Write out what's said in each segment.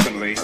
Secondly,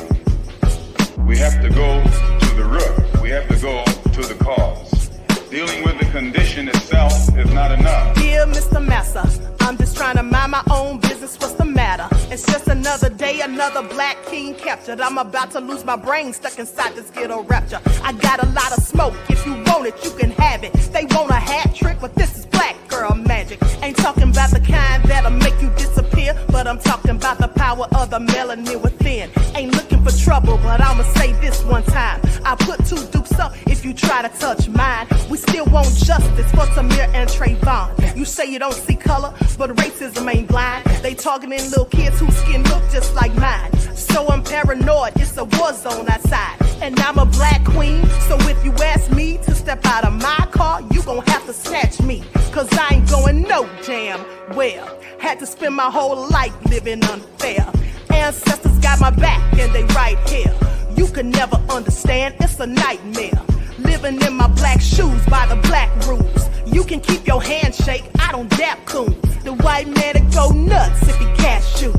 we have to go to the root. We have to go to the cause. Dealing with the condition itself is not enough. Dear Mr. Massa, I'm just trying to mind my own business. What's the matter? It's just another day, another black king captured. I'm about to lose my brain, stuck inside this ghetto rapture. I got a lot of smoke. If you want it, you can have it. They want a hat trick, but this is black girl magic. Ain't talking about the kind that'll make you disappear, but I'm talking about the power of the melanin within. Ain't looking for trouble, but I'ma say this one time. I put 2 dukes up if you try to touch mine. We still want justice for Samir and Trayvon. You say you don't see color, but racism ain't blind. They targeting little kids whose skin look just like mine. So I'm paranoid, it's a war zone outside. And I'm a black queen, so if you ask me to step out of my car, you gon' have to snatch me. Cause I ain't going no damn well. Had to spend my whole life living unfair. Ancestors got my back and they right here. You can never understand, it's a nightmare. Living in my black shoes by the black rules. You can keep your handshake, I don't dap coon. The white man to go nuts if he cash you.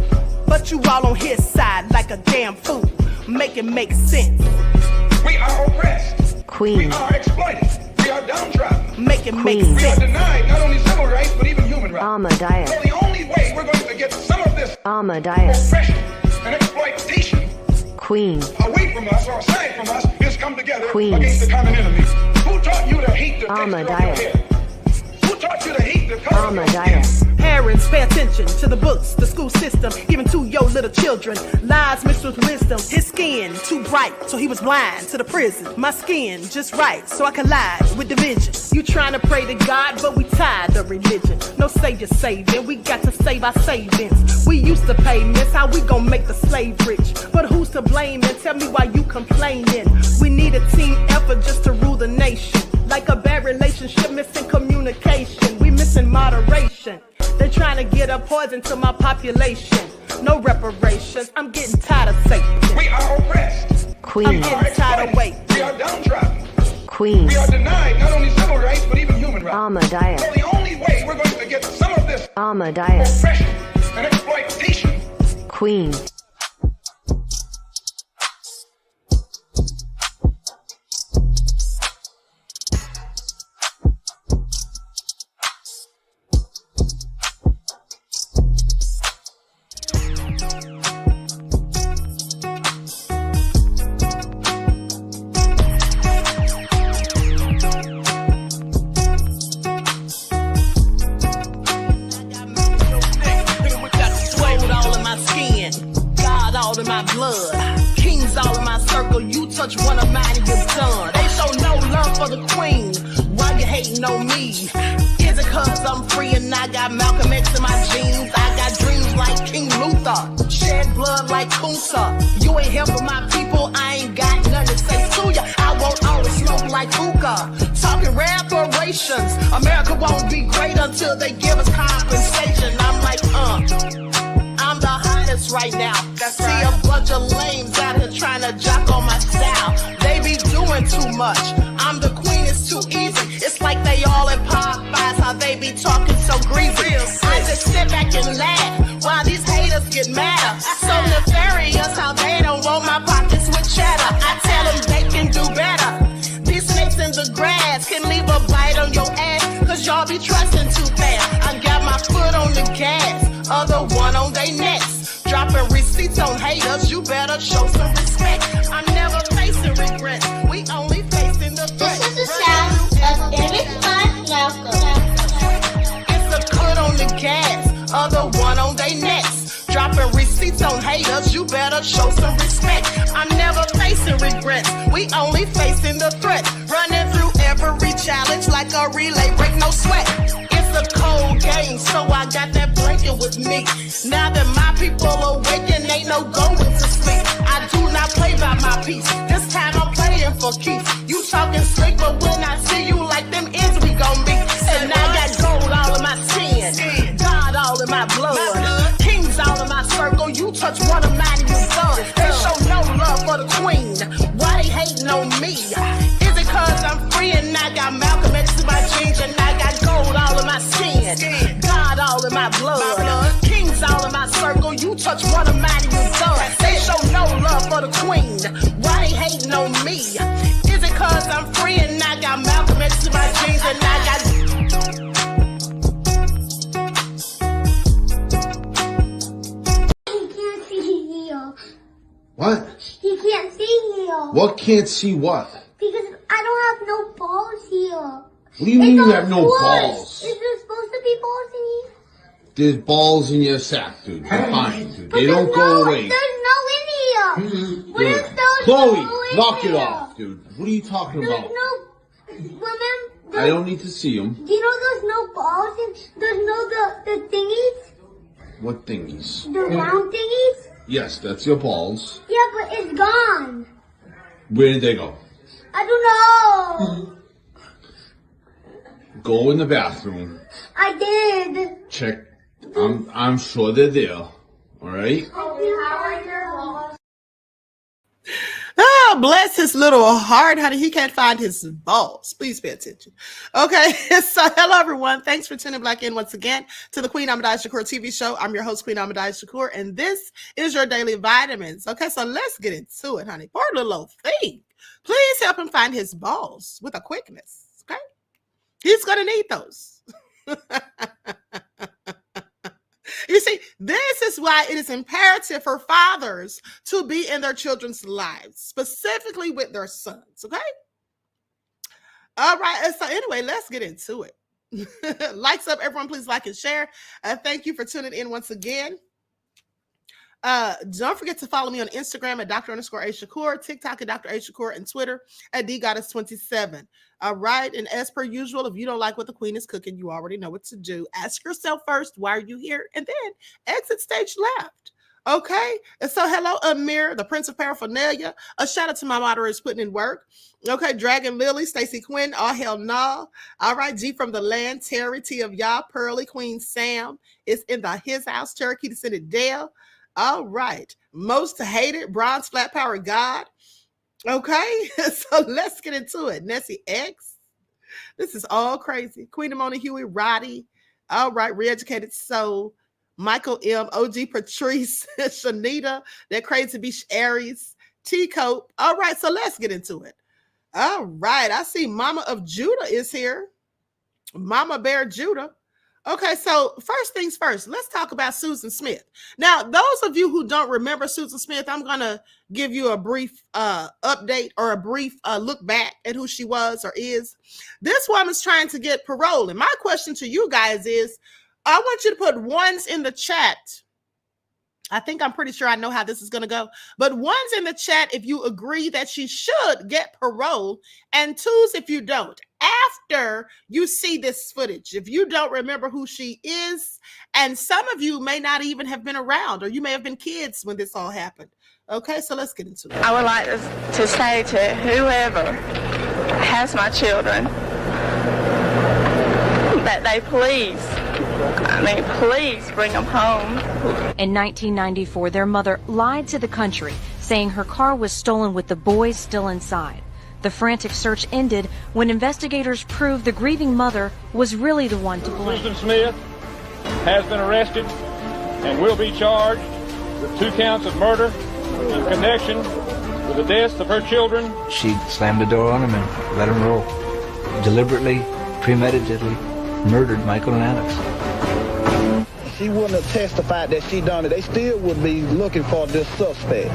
But you all on his side like a damn fool. Make it make sense. We are oppressed. Queen. We are exploited. We are downtrodden. Make it make We are sense. denied not only civil rights, but even human rights. Ahmadiyyah. So the only way we're going to get some of this Ahmadiyyah. oppression and exploitation Queen. away from us or aside from us is come together Queen. against the common enemy. Who taught you to hate the texture of your Ahmadiyyah. hair? Who taught you to hate the color of your skin? Ahmadiyyah. Parents, pay attention to the books, the school system, given to your little children. Lies mixed with wisdom. His skin too bright, so he was blind to the prison. My skin just right, so I collide with division. You trying to pray to God, but we tired of religion. No savior saving, we got to save our savings. We used to pay miss, how we gon' make the slave rich? But who's to blame, and tell me why you complaining? We need a team effort just to rule the nation. Like a bad relationship, missing communication. We missing moderation. They're trying to get a poison to my population. No reparations, I'm getting tired of Satan. We are oppressed. I'm Queen. getting tired of waiting. We are downtrodden. Queen. We are denied not only civil rights, but even human rights. Ahmadiyyah. So the only way we're going to get some of this Ahmadiyyah. oppression and exploitation. Queen. Touch one of mine and you're done. They show no love for the queen. Why you hating on me? Is it cause I'm free and I got Malcolm X in my jeans? I got dreams like King Luther, shed blood like Kunsa. You ain't helping my people, I ain't got nothing to say to ya. I won't always smoke like hookah. Talking reparations, America won't be great until they give us compensation. I'm like, I'm the hottest right now. See a bunch of lames out here trying to jock on my style. They be doing too much. I'm the queen, it's too easy. It's like they all in Popeyes, how they be talking so greasy. I just sit back and laugh while these haters get madder. So nefarious how they don't want my pockets with cheddar. I tell them they can do better. These snakes in the grass can leave a bite on your ass, cause y'all be trusting too fast. I got my foot on the gas, other one on they necks. Dropping receipts on haters, you better show some respect. I'm never facing regrets, we only facing the threat. This is the sound of Airman. It's a cut on the gas, other one on they necks. Dropping receipts on haters, you better show some respect. I'm never facing regrets, we only facing the threat. Running through every challenge like a relay, break no sweat. It's a cold game, so I got that blanket with me. Now that my people awaken, ain't no going to sleep. I do not play by my piece, this time I'm playing for keeps. You talking slick, but when I see you like them ends, we gon' meet. And I got gold all in my skin, God all in my blood, kings all in my circle. You touch one of mine and you're done. They show no love for the queen, why they hating on me? Is it cause I'm free and I got Malcolm X in my jeans, and I got gold all in my skin, God all in my blood, kings all in my circle. You touch one of mine and you're done. They show no love on me? Is it cause I'm free and I got Malcolm X in my jeans and I got... He can't see here. What? He can't see here. What can't see what? Because I don't have no balls here. What do you mean you have no balls? Is there supposed to be balls in here? There's balls in your sack, dude. You're fine, dude. But They don't go away. There's no in here. What if there's Chloe, no in knock it here? off, dude. What are you talking There's about? no... Remember... I don't need to see them. Do you know there's no balls in... There's no the thingies? What thingies? The round thingies? Yes, that's your balls. Yeah, but it's gone. Where did they go? I don't know. Go in the bathroom. I did. Check. I'm sure they're there. All right? Oh, bless his little heart, honey. He can't find his balls. Please pay attention. Okay, so hello, everyone. Thanks for tuning back in once again to the Queen Ahmadiyyah Shakur TV show. I'm your host, Queen Ahmadiyyah Shakur, and this is your daily vitamins. Okay, so let's get into it, honey. Poor little old thing. Please help him find his balls with a quickness, okay? He's going to need those. You see, this is why it is imperative for fathers to be in their children's lives, specifically with their sons, okay? All right, and so anyway, let's get into it. Likes up, everyone, please like and share. Thank you for tuning in once again. Don't forget to follow me on Instagram at Dr_A_Shakur, TikTok at Dr. A Shakur, and Twitter at DGoddess27. All right. And as per usual, if you don't like what the queen is cooking, you already know what to do. Ask yourself first, why are you here? And then exit stage left. Okay. And so hello, Amir, the Prince of Paraphernalia. A shout out to my moderators putting in work. Okay. Dragon Lily, Stacy Quinn, all hell no. All right. G from the land, Terry, T of Y'all, Pearly, Queen Sam is in his house, Cherokee Descended Dale. All right. Most hated, bronze flat power God. Okay. So let's get into it. Nessie X. This is all crazy. Queen Amona Huey, Roddy. All right. Reeducated Soul. Michael M. OG Patrice. Shanita. That crazy beach Aries. T Cope. All right. So let's get into it. All right. I see Mama of Judah is here. Mama Bear Judah. Okay, so first things first, let's talk about Susan Smith. Now, those of you who don't remember Susan Smith, I'm going to give you a brief update or a brief look back at who she was or is. This woman's trying to get parole. And my question to you guys is, I want you to put ones in the chat. I'm pretty sure I know how this is going to go. But ones in the chat if you agree that she should get parole, and twos if you don't. After you see this footage, if you don't remember who she is, and some of you may not even have been around, or you may have been kids when this all happened. Okay, so let's get into it. I would like to say to whoever has my children that they please bring them home. In 1994, their mother lied to the country, saying her car was stolen with the boys still inside. The frantic search ended when investigators proved the grieving mother was really the one to blame. Susan Smith has been arrested and will be charged with 2 counts of murder in connection with the deaths of her children. She slammed the door on him and let him roll. Deliberately, premeditatedly murdered Michael and Alex. She wouldn't have testified that she done it. They still would be looking for this suspect.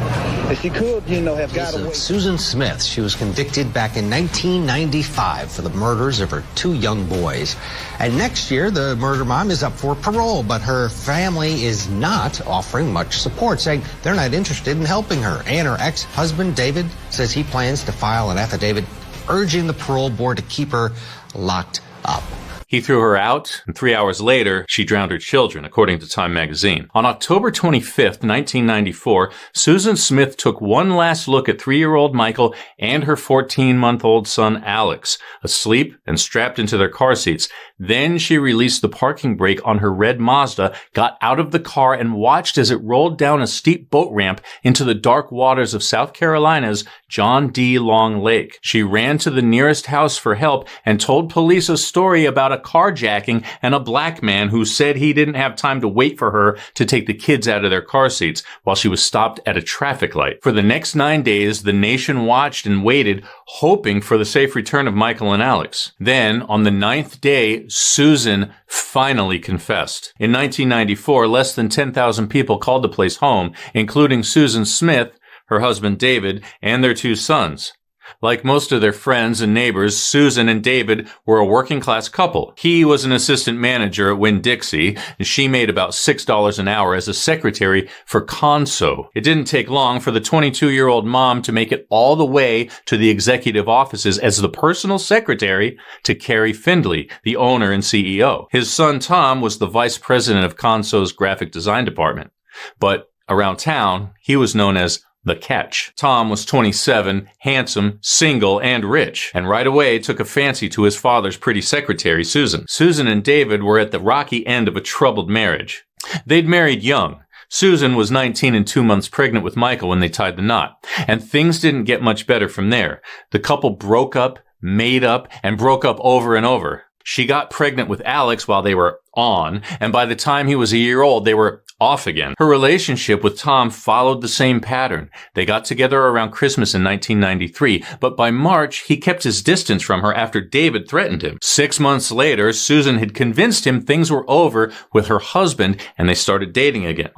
If she could, have got away. Susan Smith. She was convicted back in 1995 for the murders of her 2 young boys. And next year, the murder mom is up for parole, but her family is not offering much support, saying they're not interested in helping her. And her ex-husband, David, says he plans to file an affidavit urging the parole board to keep her locked up. He threw her out, and 3 hours later, she drowned her children, according to Time magazine. On October 25th, 1994, Susan Smith took one last look at 3-year-old Michael and her 14-month-old son, Alex, asleep and strapped into their car seats. Then she released the parking brake on her red Mazda, got out of the car, and watched as it rolled down a steep boat ramp into the dark waters of South Carolina's John D. Long Lake. She ran to the nearest house for help and told police a story about a a carjacking and a black man who said he didn't have time to wait for her to take the kids out of their car seats while she was stopped at a traffic light. For the next 9 days, the nation watched and waited, hoping for the safe return of Michael and Alex. Then, on the 9th day, Susan finally confessed. In 1994, less than 10,000 people called the place home, including Susan Smith, her husband David, and their 2 sons. Like most of their friends and neighbors, Susan and David were a working-class couple. He was an assistant manager at Winn-Dixie, and she made about $6 an hour as a secretary for Conso. It didn't take long for the 22-year-old mom to make it all the way to the executive offices as the personal secretary to Carrie Findley, the owner and CEO. His son Tom was the vice president of Conso's graphic design department. But around town, he was known as The Catch. Tom was 27, handsome, single, and rich, and right away took a fancy to his father's pretty secretary, Susan. Susan and David were at the rocky end of a troubled marriage. They'd married young. Susan was 19 and 2 months pregnant with Michael when they tied the knot, and things didn't get much better from there. The couple broke up, made up, and broke up over and over. She got pregnant with Alex while they were on, and by the time he was a year old, they were off again. Her relationship with Tom followed the same pattern. They got together around Christmas in 1993, but by March, he kept his distance from her after David threatened him. 6 months later, Susan had convinced him things were over with her husband, and they started dating again.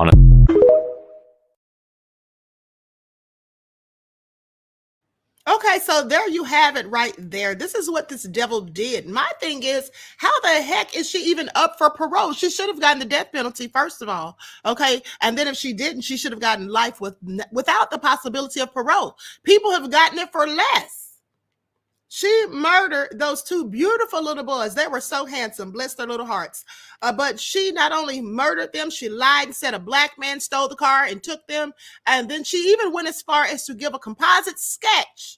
Okay, so there you have it right there. This is what this devil did. My thing is, how the heck is she even up for parole? She should have gotten the death penalty, first of all. Okay, and then if she didn't, she should have gotten life without the possibility of parole. People have gotten it for less. She murdered those 2 beautiful little boys. They were so handsome, bless their little hearts. But she not only murdered them, she lied and said a black man stole the car and took them. And then she even went as far as to give a composite sketch.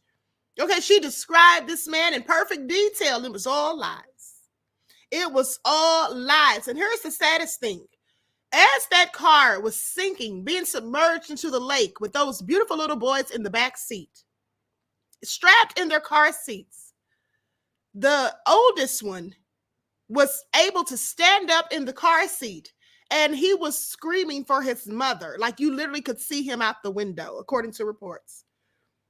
Okay, she described this man in perfect detail. It was all lies. It was all lies. And here's the saddest thing. As that car was sinking, being submerged into the lake with those beautiful little boys in the back seat, strapped in their car seats, the oldest one was able to stand up in the car seat, and he was screaming for his mother. Like you literally could see him out the window, according to reports.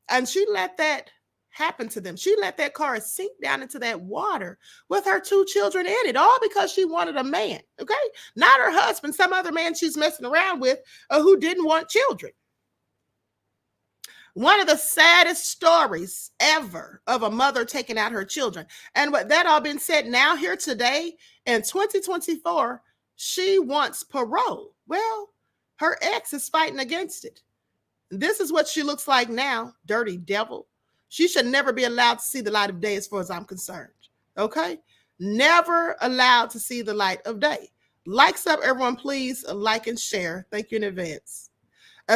And she let that happen to them. She let that car sink down into that water with her 2 children in it, all because she wanted a man, okay? Not her husband, some other man she's messing around with who didn't want children. One of the saddest stories ever of a mother taking out her children. And with that all being said, now here today in 2024, she wants parole. Well, her ex is fighting against it. This is what she looks like now, dirty devil. She should never be allowed to see the light of day as far as I'm concerned, okay? Never allowed to see the light of day. Likes up, everyone, please like and share. Thank you in advance.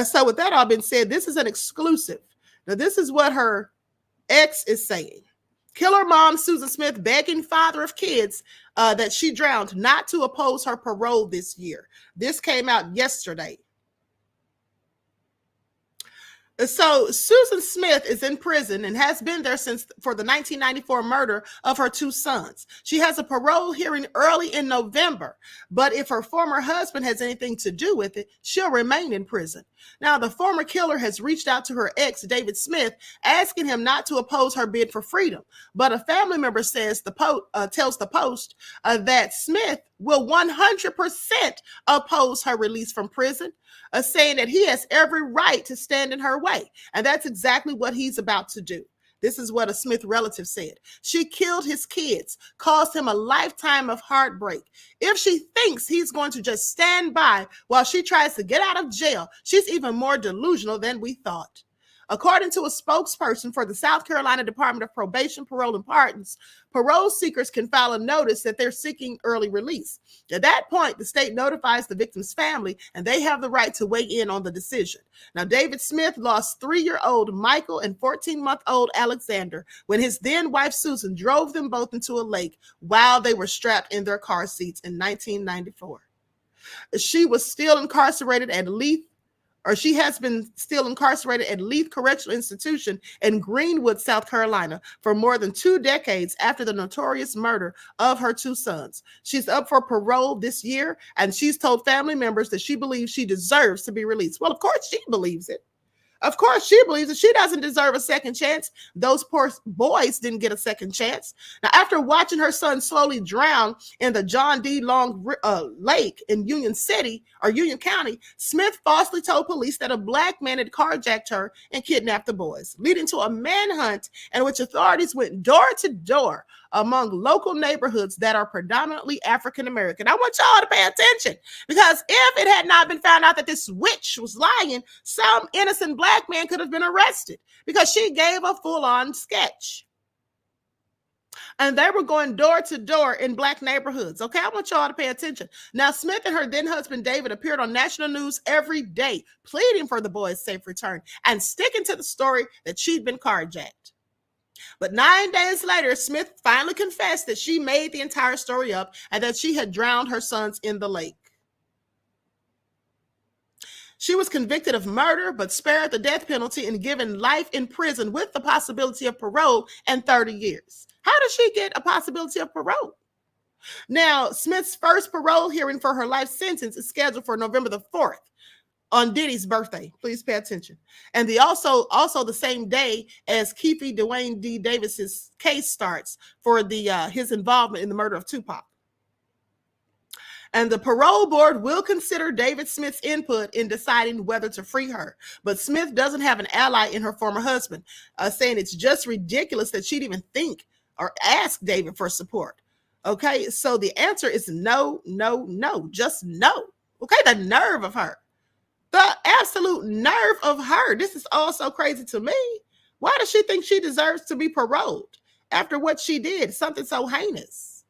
So with that all been said, this is an exclusive. Now, this is what her ex is saying. Killer mom Susan Smith begging father of kids that she drowned not to oppose her parole this year. This came out yesterday. So Susan Smith is in prison and has been there since for the 1994 murder of her 2 sons. She has a parole hearing early in November, but if her former husband has anything to do with it, she'll remain in prison. Now, the former killer has reached out to her ex, David Smith, asking him not to oppose her bid for freedom. But a family member says tells the Post that Smith will 100% oppose her release from prison, saying that he has every right to stand in her way. And that's exactly what he's about to do. This is what a Smith relative said. She killed his kids, caused him a lifetime of heartbreak. If she thinks he's going to just stand by while she tries to get out of jail, she's even more delusional than we thought. According to a spokesperson for the South Carolina Department of Probation, Parole, and Pardons, parole seekers can file a notice that they're seeking early release. At that point, the state notifies the victim's family, and they have the right to weigh in on the decision. Now, David Smith lost 3-year-old Michael and 14-month-old Alexander when his then-wife Susan drove them both into a lake while they were strapped in their car seats in 1994. She was still incarcerated at Leith she has been still incarcerated at Leith Correctional Institution in Greenwood, South Carolina, for more than 2 decades after the notorious murder of her 2 sons. She's up for parole this year, and she's told family members that she believes she deserves to be released. Well, of course she believes it. Of course, she believes that she doesn't deserve a second chance. Those poor boys didn't get a second chance. Now, after watching her son slowly drown in the John D. Long Lake in Union County, Smith falsely told police that a black man had carjacked her and kidnapped the boys, leading to a manhunt in which authorities went door to door among local neighborhoods that are predominantly African American. I want y'all to pay attention, because if it had not been found out that this witch was lying, some innocent black man could have been arrested, because she gave a full-on sketch. And they were going door to door in black neighborhoods. Okay, I want y'all to pay attention. Now, Smith and her then husband David appeared on national news every day, pleading for the boys' safe return and sticking to the story that she'd been carjacked. But 9 days later, Smith finally confessed that she made the entire story up and that she had drowned her sons in the lake. She was convicted of murder, but spared the death penalty and given life in prison with the possibility of parole and 30 years. How does she get a possibility of parole? Now, Smith's first parole hearing for her life sentence is scheduled for November the 4th. On Diddy's birthday. Please pay attention. And also the same day as Keefe Dwayne D. Davis's case starts for his involvement in the murder of Tupac. And the parole board will consider David Smith's input in deciding whether to free her. But Smith doesn't have an ally in her former husband, saying it's just ridiculous that she'd even think or ask David for support. Okay, so the answer is no, no, no, just no. Okay, the nerve of her. The absolute nerve of her. This is all so crazy to me. Why does she think she deserves to be paroled after what she did? Something so heinous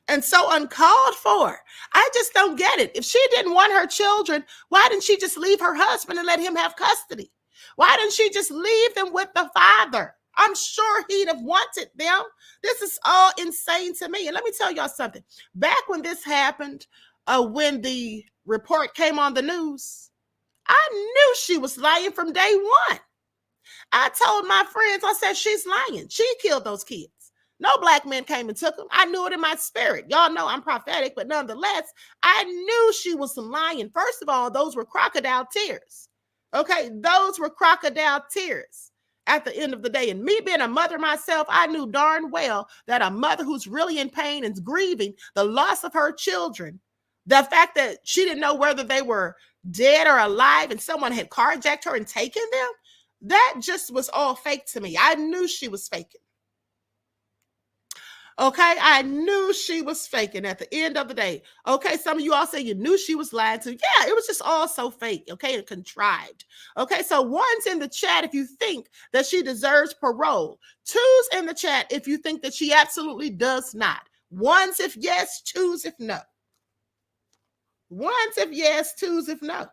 and so uncalled for. I just don't get it. If she didn't want her children, why didn't she just leave her husband and let him have custody? Why didn't she just leave them with the father? I'm sure he'd have wanted them. This is all insane to me. And let me tell y'all something. Back when this happened, when the report came on the news, I knew she was lying from day one. I told my friends, I said, she's lying. She killed those kids. No black men came and took them. I knew it in my spirit. Y'all know I'm prophetic, but nonetheless, I knew she was lying. First of all, those were crocodile tears. Okay, those were crocodile tears at the end of the day. And me being a mother myself, I knew darn well that a mother who's really in pain and grieving the loss of her children, the fact that she didn't know whether they were dead or alive and someone had carjacked her and taken them, that just was all fake to me. I knew she was faking. Okay, I knew she was faking at the end of the day. Okay, some of you all say you knew she was lying to. Yeah, it was just all so fake, okay, and contrived. Okay, so one's in the chat if you think that she deserves parole. Two's in the chat if you think that she absolutely does not. One's if yes, two's if no. One's if yes, two's if no.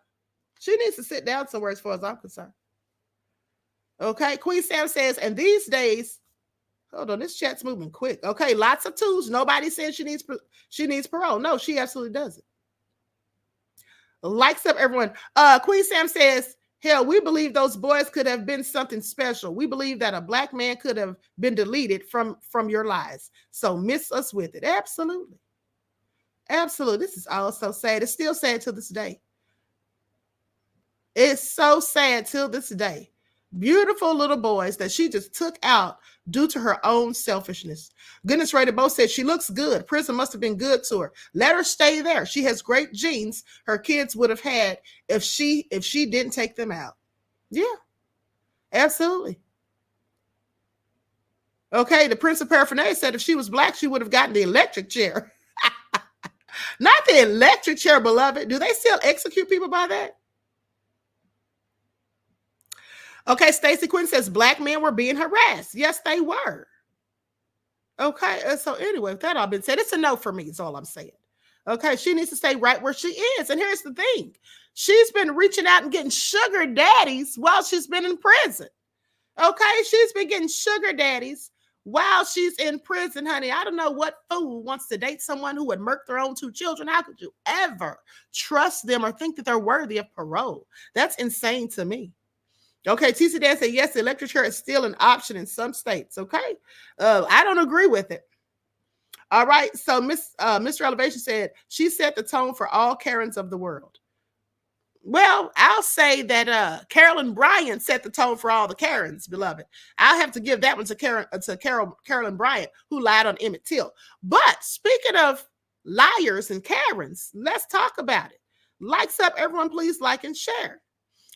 She needs to sit down somewhere as far as I'm concerned. Okay, Queen Sam says, and these days, hold on, this chat's moving quick. Okay, lots of twos. Nobody says she needs parole. No, she absolutely doesn't. Likes up, everyone. Queen Sam says, hell, we believe those boys could have been something special. We believe that a black man could have been deleted from your lives. So miss us with it. Absolutely. Absolutely. This is all so sad. It's still sad till this day. It's so sad till this day. Beautiful little boys that she just took out due to her own selfishness. Goodness Rated Bo said she looks good. Prison must have been good to her. Let her stay there. She has great genes her kids would have had if she didn't take them out. Yeah, absolutely. Okay, the Prince of Paraphernalia said if she was black, she would have gotten the electric chair. Not the electric chair, beloved. Do they still execute people by that? Okay, Stacey Quinn says black men were being harassed. Yes, they were. Okay, so anyway, with that all been said, it's a no for me, is all I'm saying. Okay, she needs to stay right where she is. And here's the thing. She's been reaching out and getting sugar daddies while she's been in prison. Okay, she's been getting sugar daddies while she's in prison, honey. I don't know what fool wants to date someone who would murk their own 2 children. How could you ever trust them or think that they're worthy of parole? That's insane to me. Okay, TC Dan said, yes, the electric chair is still an option in some states. Okay, I don't agree with it. All right, so Mr. Elevation said, she set the tone for all Karens of the world. Well, I'll say that Carolyn Bryant set the tone for all the Karens, beloved. I'll have to give that one to Carolyn Bryant, who lied on Emmett Till. But speaking of liars and Karens, let's talk about it. Likes up, everyone, please like and share.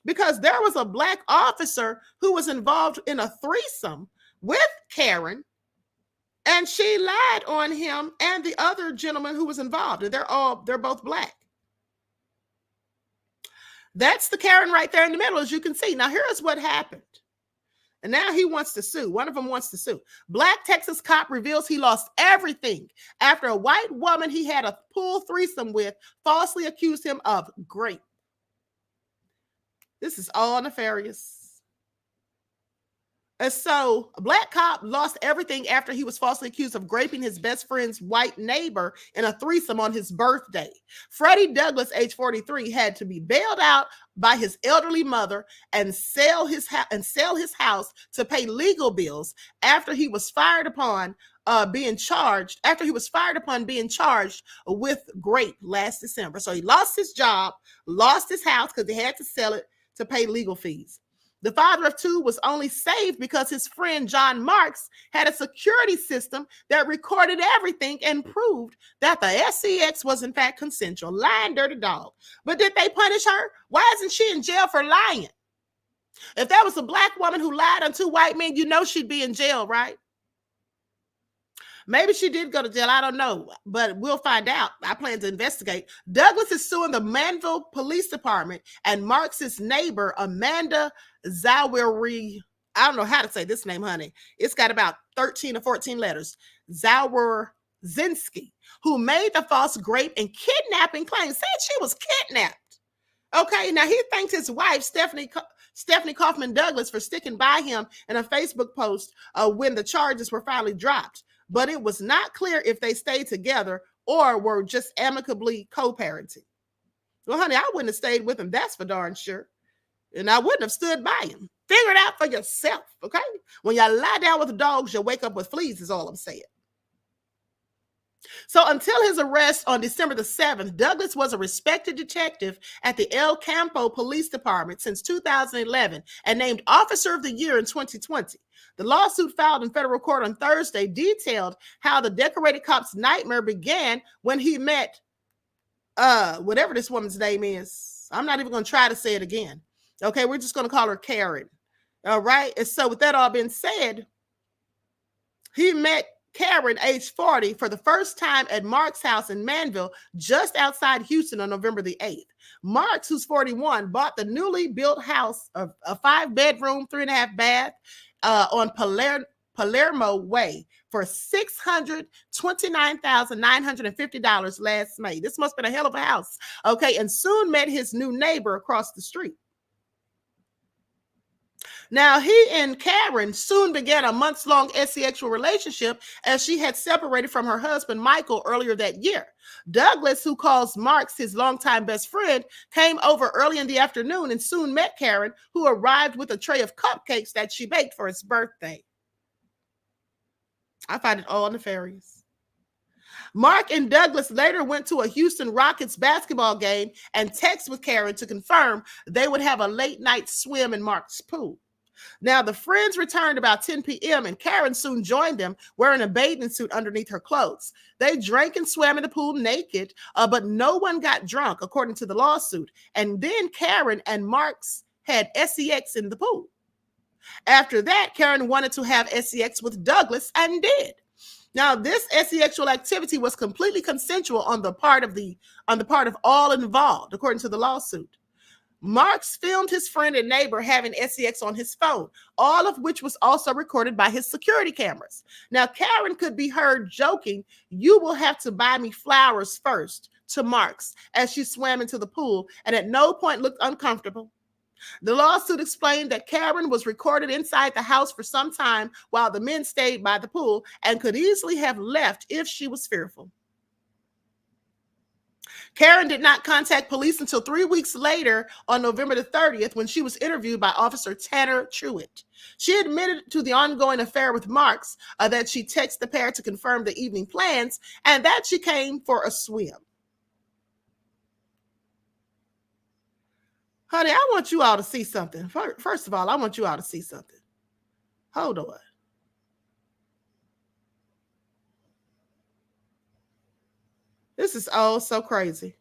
Because there was a Black officer who was involved in a threesome with Karen, and she lied on him and the other gentleman who was involved. And they're both Black. That's the Karen right there in the middle, as you can see. Now, here's what happened. And now he wants to sue. One of them wants to sue. Black Texas cop reveals he lost everything after a white woman he had a pool threesome with falsely accused him of rape. This is all nefarious. And so a Black cop lost everything after he was falsely accused of raping his best friend's white neighbor in a threesome on his birthday. Freddie Douglas, age 43, had to be bailed out by his elderly mother and sell his house to pay legal bills after he was fired upon being charged with rape last December. So he lost his job, lost his house because he had to sell it to pay legal fees. The father of 2 was only saved because his friend John Marks had a security system that recorded everything and proved that the SCX was in fact consensual. Lying dirty dog. But did they punish her? Why isn't she in jail for lying? If that was a Black woman who lied on 2 white men, you know she'd be in jail, right? Maybe she did go to jail. I don't know, but we'll find out. I plan to investigate. Douglas is suing the Manville Police Department and Marx's neighbor, Amanda Zaweri. I don't know how to say this name, honey. It's got about 13 or 14 letters. Zawarzinski, who made the false rape and kidnapping claim, said she was kidnapped. Okay, now he thanked his wife, Stephanie Kaufman Douglas, for sticking by him in a Facebook post when the charges were finally dropped. But it was not clear if they stayed together or were just amicably co-parenting. Well, honey, I wouldn't have stayed with him. That's for darn sure. And I wouldn't have stood by him. Figure it out for yourself, okay? When you lie down with the dogs, you'll wake up with fleas, is all I'm saying. So until his arrest on December the 7th, Douglas was a respected detective at the El Campo Police Department since 2011 and named Officer of the Year in 2020. The lawsuit filed in federal court on Thursday detailed how the decorated cop's nightmare began when he met whatever this woman's name is. I'm not even going to try to say it again. Okay, we're just going to call her Karen. All right. And so with that all being said, he met Karen, age 40, for the first time at Mark's house in Manville, just outside Houston on November the 8th. Marks, who's 41, bought the newly built house of a 5-bedroom, 3.5 bath on Palermo Way for $629,950 last May. This must have been a hell of a house. Okay, and soon met his new neighbor across the street. Now, he and Karen soon began a months-long sexual relationship as she had separated from her husband, Michael, earlier that year. Douglas, who calls Marks his longtime best friend, came over early in the afternoon and soon met Karen, who arrived with a tray of cupcakes that she baked for his birthday. I find it all nefarious. Mark and Douglas later went to a Houston Rockets basketball game and texted with Karen to confirm they would have a late-night swim in Mark's pool. Now, the friends returned about 10 p.m. and Karen soon joined them wearing a bathing suit underneath her clothes. They drank and swam in the pool naked, but no one got drunk, according to the lawsuit. And then Karen and Marks had sex in the pool. After that, Karen wanted to have sex with Douglas and did. Now, this sexual activity was completely consensual on the part of all involved, according to the lawsuit. Marks filmed his friend and neighbor having sex on his phone, all of which was also recorded by his security cameras. Now, Karen could be heard joking, "You will have to buy me flowers first," to Marks as she swam into the pool and at no point looked uncomfortable. The lawsuit explained that Karen was recorded inside the house for some time while the men stayed by the pool and could easily have left if she was fearful. Karen did not contact police until 3 weeks later on November the 30th when she was interviewed by Officer Tanner Truitt. She admitted to the ongoing affair with Marks, that she texted the pair to confirm the evening plans and that she came for a swim. Honey, I want you all to see something. First of all, I want you all to see something. Hold on. This is all so crazy.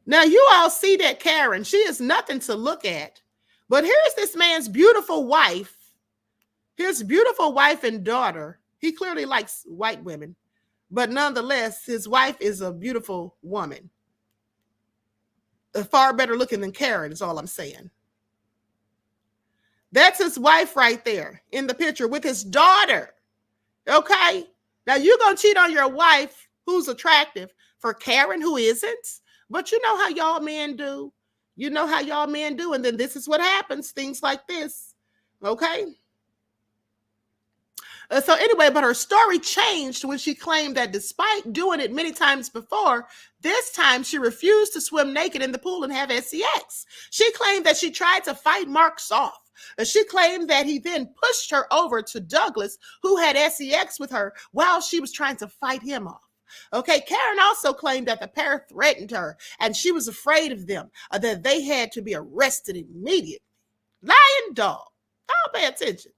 Now, you all see that Karen, she is nothing to look at. But here's this man's beautiful wife, his beautiful wife and daughter. He clearly likes white women, but nonetheless, his wife is a beautiful woman. Far better looking than Karen is all I'm saying. That's his wife right there in the picture with his daughter. Okay? Now you're going to cheat on your wife who's attractive for Karen who isn't. But you know how y'all men do. You know how y'all men do. And then this is what happens. Things like this. Okay? So anyway, but her story changed when she claimed that despite doing it many times before, this time she refused to swim naked in the pool and have sex. She claimed that she tried to fight Marks off. She claimed that he then pushed her over to Douglas, who had sex with her while she was trying to fight him off. Okay, Karen also claimed that the pair threatened her and she was afraid of them, that they had to be arrested immediately. Lying dog. Don't pay attention.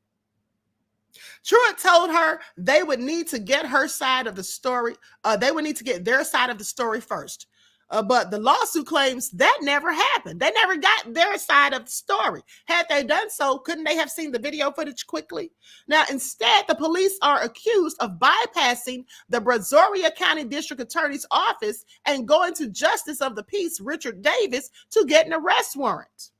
Truitt told her they would need to get her side of the story. They would need to get their side of the story first. But the lawsuit claims that never happened. They never got their side of the story. Had they done so, couldn't they have seen the video footage quickly? Now, instead, the police are accused of bypassing the Brazoria County District Attorney's office and going to Justice of the Peace, Richard Davis, to get an arrest warrant.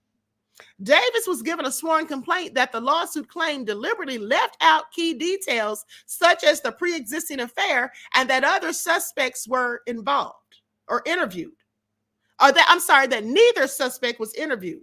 Davis was given a sworn complaint that the lawsuit claimed deliberately left out key details such as the pre-existing affair and that other suspects were involved or interviewed. That neither suspect was interviewed.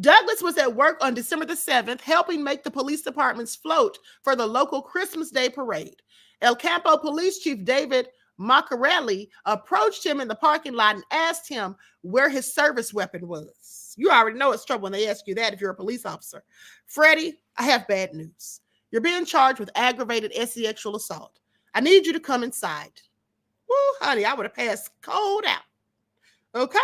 Douglas was at work on December the 7th, helping make the police department's float for the local Christmas Day parade. El Campo Police Chief David Maccarelli approached him in the parking lot and asked him where his service weapon was. You already know it's trouble when they ask you that if you're a police officer. Freddie, I have bad news. You're being charged with aggravated sexual assault. I need you to come inside. Woo, honey, I would have passed cold out. Okay?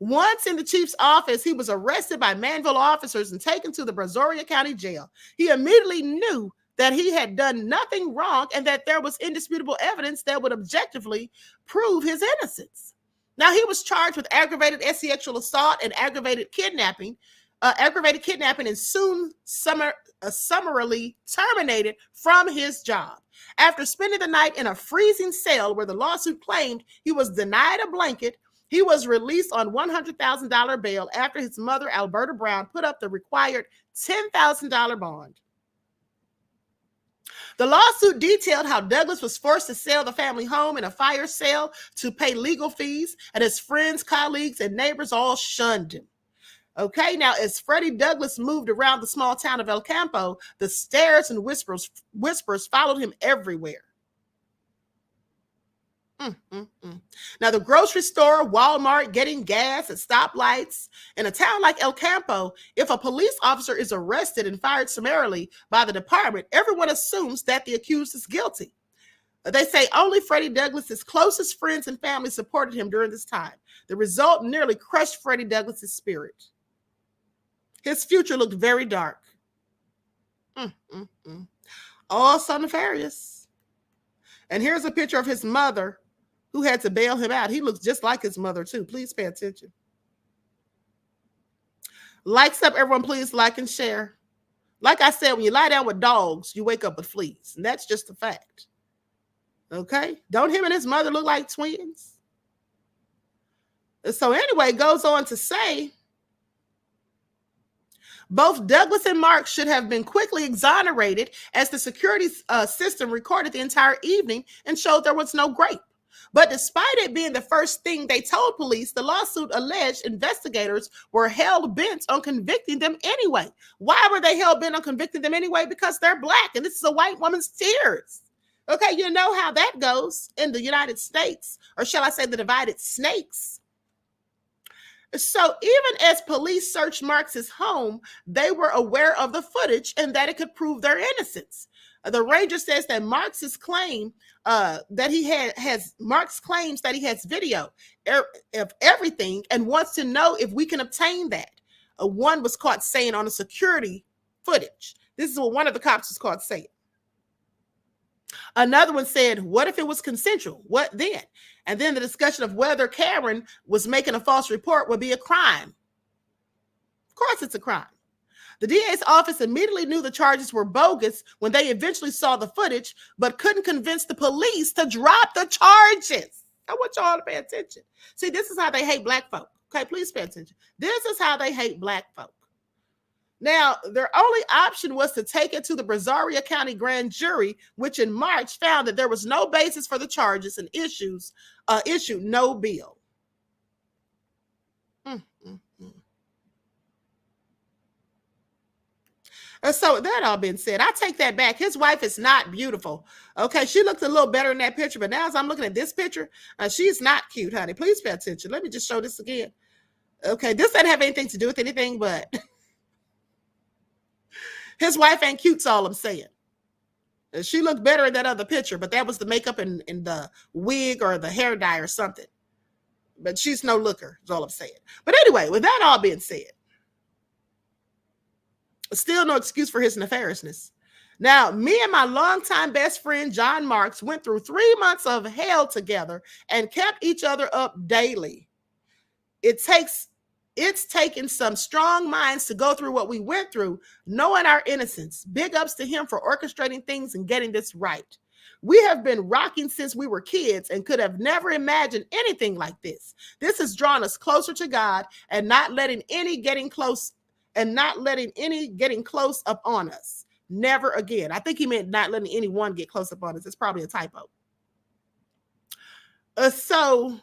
Once in the chief's office, he was arrested by Manville officers and taken to the Brazoria County Jail. He immediately knew that he had done nothing wrong and that there was indisputable evidence that would objectively prove his innocence. Now, he was charged with aggravated sexual assault and aggravated kidnapping and soon summarily terminated from his job. After spending the night in a freezing cell where the lawsuit claimed he was denied a blanket, he was released on $100,000 bail after his mother, Alberta Brown, put up the required $10,000 bond. The lawsuit detailed how Douglas was forced to sell the family home in a fire sale to pay legal fees, and his friends, colleagues, and neighbors all shunned him. Okay, now as Freddie Douglas moved around the small town of El Campo, the stares and whispers followed him everywhere. Now, the grocery store, Walmart, getting gas at stoplights. In a town like El Campo, if a police officer is arrested and fired summarily by the department, everyone assumes that the accused is guilty. They say only Freddie Douglas's closest friends and family supported him during this time. The result nearly crushed Freddie Douglas's spirit. His future looked very dark. All so nefarious. And here's a picture of his mother who had to bail him out. He looks just like his mother too. Please pay attention. Likes up, everyone. Please like and share. Like I said, when you lie down with dogs, you wake up with fleas. And that's just a fact. Okay? Don't him and his mother look like twins? So anyway, it goes on to say, both Douglas and Mark should have been quickly exonerated as the security system recorded the entire evening and showed there was no grape. But despite it being the first thing they told police, the lawsuit alleged investigators were hell bent on convicting them anyway. Why were they hell bent on convicting them anyway? Because they're black and this is a white woman's tears. Okay, you know how that goes in the United States, or shall I say the divided snakes. So even as police searched Marks's home, they were aware of the footage and that it could prove their innocence. The ranger says that Marks's claim Marks claims that he has video of everything and wants to know if we can obtain that. One was caught saying on the security footage. This is what one of the cops was caught saying. Another one said, what if it was consensual? What then? And then the discussion of whether Karen was making a false report would be a crime. Of course it's a crime. The DA's office immediately knew the charges were bogus when they eventually saw the footage, but couldn't convince the police to drop the charges. I want y'all to pay attention. See, this is how they hate black folk. Okay, please pay attention. This is how they hate black folk. Now, their only option was to take it to the Brazoria County grand jury, which in March found that there was no basis for the charges and issued no bill. So that all been said, I take that back. His wife is not beautiful. Okay, she looked a little better in that picture, but now as I'm looking at this picture, she's not cute, honey. Please pay attention. Let me just show this again. Okay, this doesn't have anything to do with anything, but his wife ain't cute's all I'm saying. She looked better in that other picture, but that was the makeup and the wig or the hair dye or something. But she's no looker, is all I'm saying. But anyway, with that all being said, still no excuse for his nefariousness. Now, me and my longtime best friend, John Marks, went through 3 months of hell together and kept each other up daily. It's taken some strong minds to go through what we went through, knowing our innocence. Big ups to him for orchestrating things and getting this right. We have been rocking since we were kids and could have never imagined anything like this. This has drawn us closer to God and not letting any getting close up on us. Never again. I think he meant not letting anyone get close up on us. It's probably a typo. So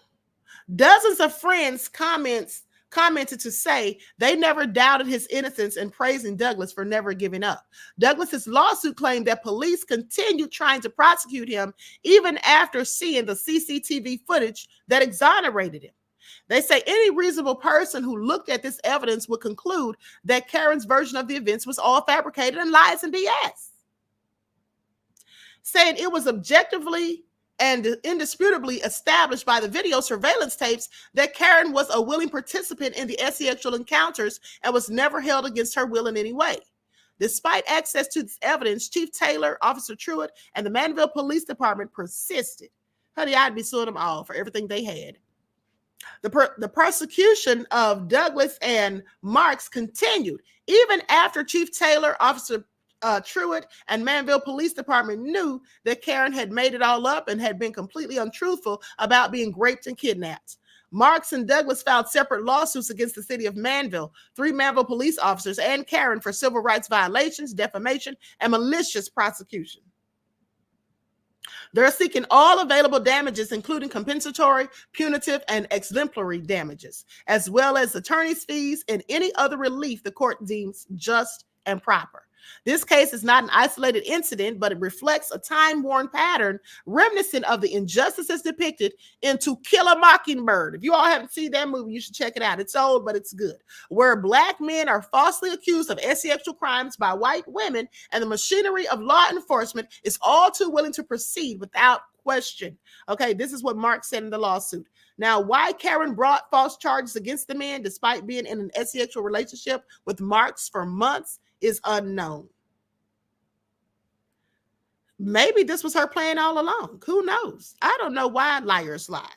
dozens of friends commented to say they never doubted his innocence and praising Douglas for never giving up. Douglas's lawsuit claimed that police continued trying to prosecute him even after seeing the CCTV footage that exonerated him. They say any reasonable person who looked at this evidence would conclude that Karen's version of the events was all fabricated and lies and BS. Saying it was objectively and indisputably established by the video surveillance tapes that Karen was a willing participant in the sexual encounters and was never held against her will in any way. Despite access to this evidence, Chief Taylor, Officer Truitt, and the Manville Police Department persisted. Honey, I'd be suing them all for everything they had. The persecution of Douglas and Marks continued even after Chief Taylor, Officer Truitt, and Manville Police Department knew that Karen had made it all up and had been completely untruthful about being raped and kidnapped. Marks and Douglas filed separate lawsuits against the city of Manville, 3 Manville police officers, and Karen for civil rights violations, defamation, and malicious prosecution. They're seeking all available damages, including compensatory, punitive, and exemplary damages, as well as attorney's fees and any other relief the court deems just and proper. This case is not an isolated incident, but it reflects a time-worn pattern reminiscent of the injustices depicted in To Kill a Mockingbird. If you all haven't seen that movie, you should check it out. It's old, but it's good. Where black men are falsely accused of sexual crimes by white women, and the machinery of law enforcement is all too willing to proceed without question. Okay, this is what Mark said in the lawsuit. Now, why Karen brought false charges against the men despite being in an sexual relationship with Marks for months is unknown. Maybe this was her plan all along. Who knows? I don't know why liars lie.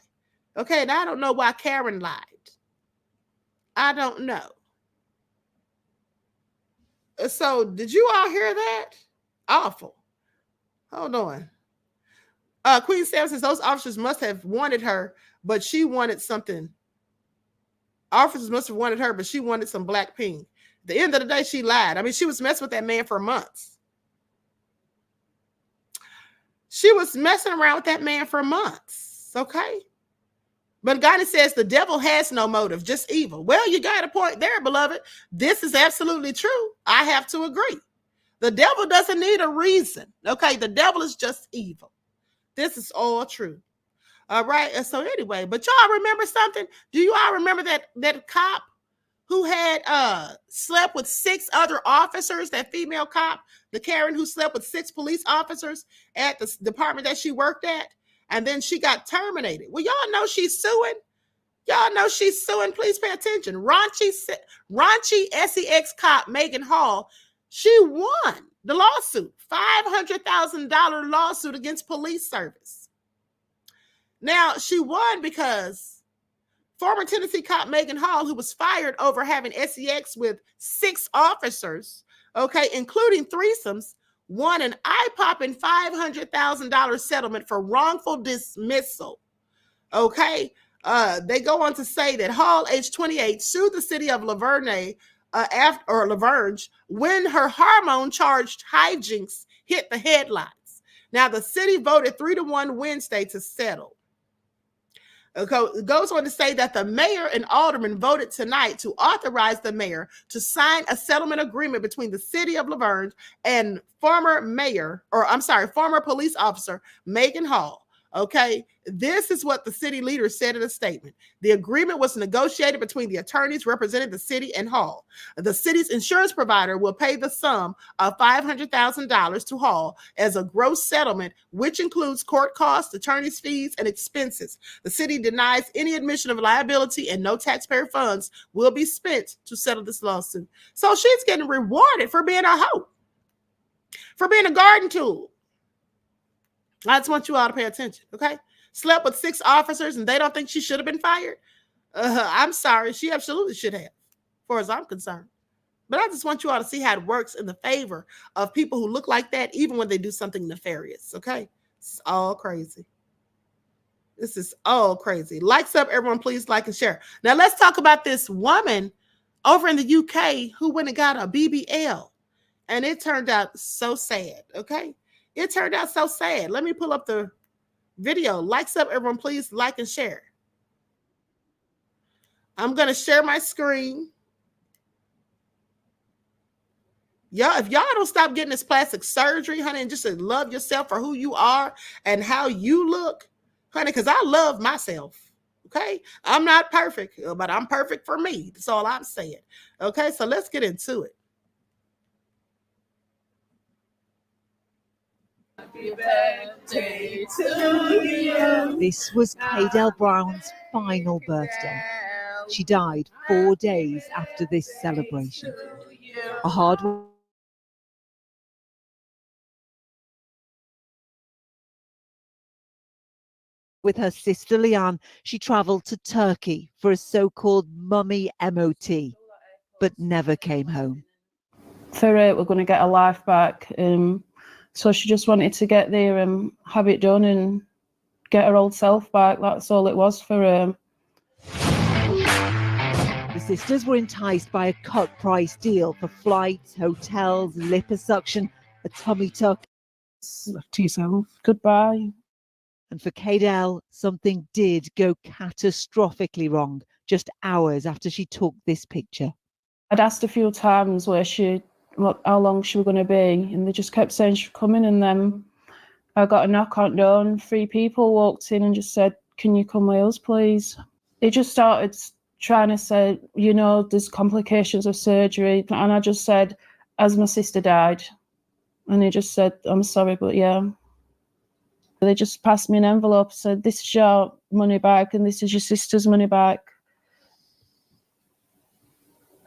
Okay, and I don't know why Karen lied. I don't know. So, did you all hear that? Awful. Hold on. Queen Sam says those officers must have wanted her, but she wanted something. Officers must have wanted her, but she wanted some black pink. At the end of the day, she lied. I mean, she was messing with that man for months. She was messing around with that man for months. okay? Montgomery says the devil has no motive, just evil. Well, you got a point there, beloved. This is absolutely true. I have to agree. The devil doesn't need a reason, okay? The devil is just evil. This is all true. All right. And so anyway, but y'all remember something? Do you all remember that cop who had slept with 6 other officers, that female cop, the Karen who slept with 6 police officers at the department that she worked at, and then she got terminated? Well, y'all know she's suing. Y'all know she's suing. Please pay attention. Raunchy SEX cop Megan Hall, she won the lawsuit, $500,000 lawsuit against police service. Now, she won because former Tennessee cop Megan Hall, who was fired over having SEX with 6 officers, okay, including threesomes, won an eye-popping $500,000 settlement for wrongful dismissal. Okay, they go on to say that Hall, age 28, sued the city of Lavergne when her hormone-charged hijinks hit the headlines. Now, the city voted 3-1 Wednesday to settle. It goes on to say that the mayor and aldermen voted tonight to authorize the mayor to sign a settlement agreement between the city of Laverne and former police officer Megan Hall. Okay, this is what the city leader said in a statement. The agreement was negotiated between the attorneys representing the city and Hall. The city's insurance provider will pay the sum of $500,000 to Hall as a gross settlement, which includes court costs, attorney's fees, and expenses. The city denies any admission of liability, and no taxpayer funds will be spent to settle this lawsuit. So she's getting rewarded for being a hoe, for being a garden tool. I just want you all to pay attention, okay? Slept with 6 officers and they don't think she should have been fired? I'm sorry. She absolutely should have, as far as I'm concerned. But I just want you all to see how it works in the favor of people who look like that, even when they do something nefarious, okay? It's all crazy. This is all crazy. Likes up, everyone. Please like and share. Now, let's talk about this woman over in the UK who went and got a BBL. And it turned out so sad, okay? It turned out so sad. Let me pull up the video. Likes up, everyone. Please like and share. I'm going to share my screen. Y'all, if y'all don't stop getting this plastic surgery, honey, and just to love yourself for who you are and how you look, honey, because I love myself. Okay? I'm not perfect, but I'm perfect for me. That's all I'm saying. Okay? So let's get into it. Happy birthday to you. This was Cadell Brown's final birthday. She died 4 days after this celebration. A hard with her sister Leanne, she travelled to Turkey for a so-called mummy MOT, but never came home. For it, we're going to get her life back. So she just wanted to get there and have it done and get her old self back. That's all it was for her. The sisters were enticed by a cut price deal for flights, hotels, liposuction, a tummy tuck. Left to yourself. Goodbye. And for Cadell, something did go catastrophically wrong just hours after she took this picture. I'd asked a few times how long she was going to be, and they just kept saying she was coming, and then I got a knock on the door and 3 people walked in and just said, "Can you come with us, please?" They just started trying to say, there's complications of surgery, and I just said, "As my sister died," and he just said, "I'm sorry, but yeah." They just passed me an envelope, said, "This is your money back and this is your sister's money back."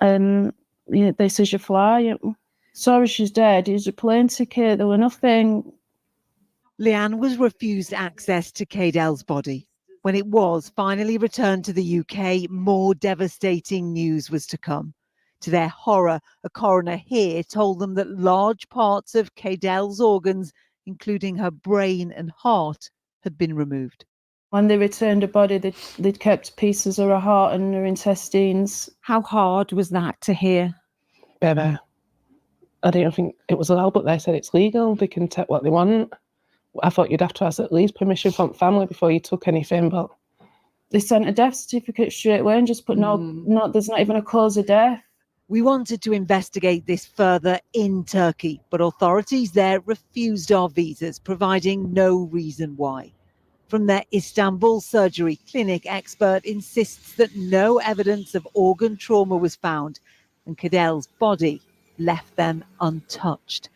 And this is your fly. Sorry, she's dead. Here's a plane ticket. There were nothing. Leanne was refused access to Cadell's body. When it was finally returned to the UK, more devastating news was to come. To their horror, a coroner here told them that large parts of Cadell's organs, including her brain and heart, had been removed. When they returned her body, they'd kept pieces of her heart and her intestines. How hard was that to hear? Baby, I don't think it was allowed, but they said it's legal. They can take what they want. I thought you'd have to ask at least permission from family before you took anything, but they sent a death certificate straight away and just put no, there's not even a cause of death. We wanted to investigate this further in Turkey, but authorities there refused our visas, providing no reason why. From their Istanbul surgery clinic, expert insists that no evidence of organ trauma was found and Kadel's body left them untouched.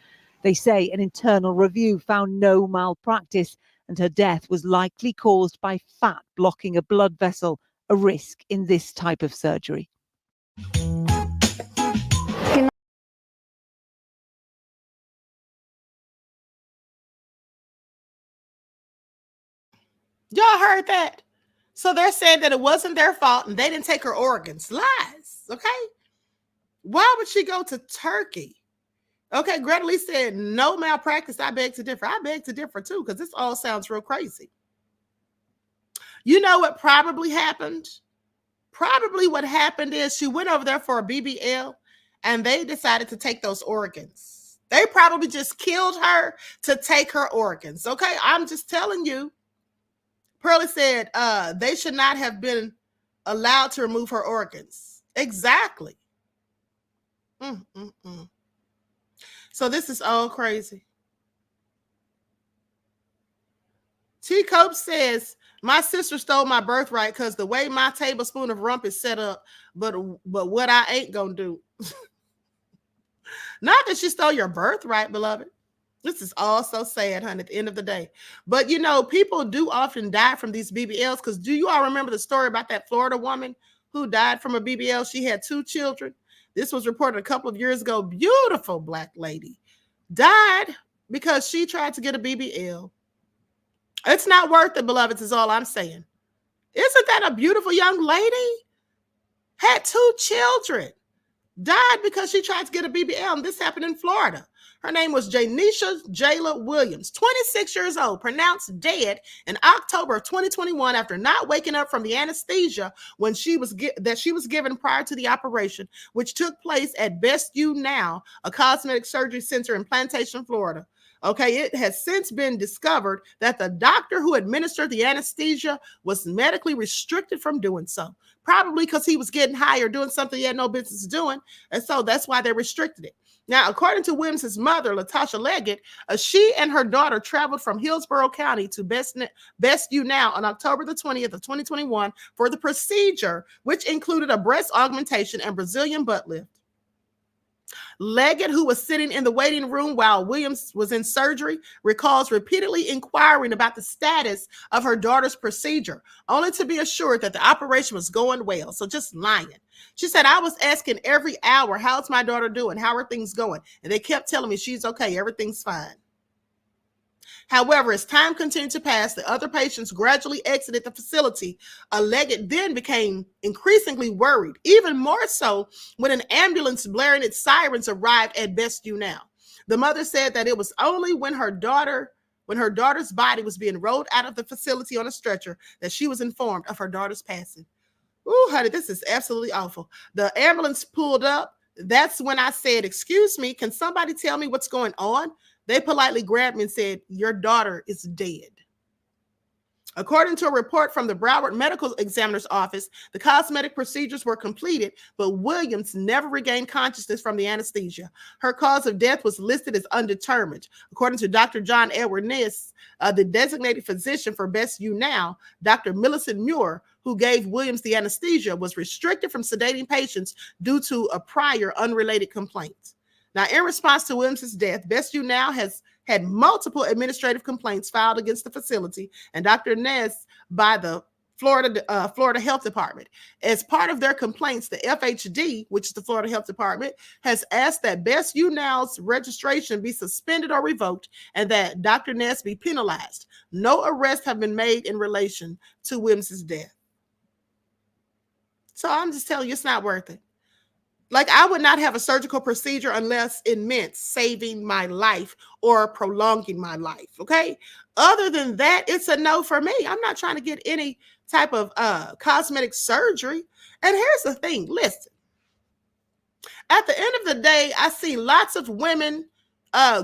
They say an internal review found no malpractice and her death was likely caused by fat blocking a blood vessel, a risk in this type of surgery. Y'all heard that? So they're saying that it wasn't their fault and they didn't take her organs. Lies, okay? Why would she go to Turkey? Okay, Greta Lee said, no malpractice, I beg to differ. I beg to differ too, because this all sounds real crazy. You know what probably happened? Probably what happened is she went over there for a BBL and they decided to take those organs. They probably just killed her to take her organs, okay? I'm just telling you. Pearlie said they should not have been allowed to remove her organs. Exactly. So this is all crazy. T. Cope says, my sister stole my birthright because the way my tablespoon of rump is set up, but what I ain't gonna do. Not that she stole your birthright, beloved. This is all so sad, honey, at the end of the day. But, you know, people do often die from these BBLs because do you all remember the story about that Florida woman who died from a BBL? She had 2 children. This was reported a couple of years ago. Beautiful Black lady died because she tried to get a BBL. It's not worth it, beloveds, is all I'm saying. Isn't that a beautiful young lady? Had 2 children. Died because she tried to get a BBL, and this happened in Florida. Her name was Janisha Jayla Williams, 26 years old, pronounced dead in October of 2021 after not waking up from the anesthesia when she was given prior to the operation, which took place at Best You Now, a cosmetic surgery center in Plantation, Florida. Okay, it has since been discovered that the doctor who administered the anesthesia was medically restricted from doing so, probably because he was getting high or doing something he had no business doing, and so that's why they restricted it. Now, according to Williams' mother, Latasha Leggett, she and her daughter traveled from Hillsborough County to Best You Now on October the 20th of 2021 for the procedure, which included a breast augmentation and Brazilian butt lift. Leggett, who was sitting in the waiting room while Williams was in surgery, recalls repeatedly inquiring about the status of her daughter's procedure, only to be assured that the operation was going well. So just lying. She said, I was asking every hour, how's my daughter doing? How are things going? And they kept telling me she's okay. Everything's fine. However, as time continued to pass, the other patients gradually exited the facility. Leggett then became increasingly worried, even more so when an ambulance blaring its sirens arrived at Best You Now. The mother said that it was only when her daughter's body was being rolled out of the facility on a stretcher that she was informed of her daughter's passing. Ooh, honey, this is absolutely awful. The ambulance pulled up. That's when I said, excuse me, can somebody tell me what's going on? They politely grabbed me and said, your daughter is dead. According to a report from the Broward Medical Examiner's Office, the cosmetic procedures were completed, but Williams never regained consciousness from the anesthesia. Her cause of death was listed as undetermined. According to Dr. John Edward Ness, the designated physician for Best You Now, Dr. Millicent Muir, who gave Williams the anesthesia, was restricted from sedating patients due to a prior unrelated complaint. Now, in response to Williams' death, Best You Now has had multiple administrative complaints filed against the facility and Dr. Ness by the Florida Health Department. As part of their complaints, the FHD, which is the Florida Health Department, has asked that Best You Now's registration be suspended or revoked and that Dr. Ness be penalized. No arrests have been made in relation to Williams' death. So I'm just telling you, it's not worth it. Like, I would not have a surgical procedure unless it meant saving my life or prolonging my life, okay? Other than that, it's a no for me. I'm not trying to get any type of cosmetic surgery. And here's the thing, listen. At the end of the day, I see lots of women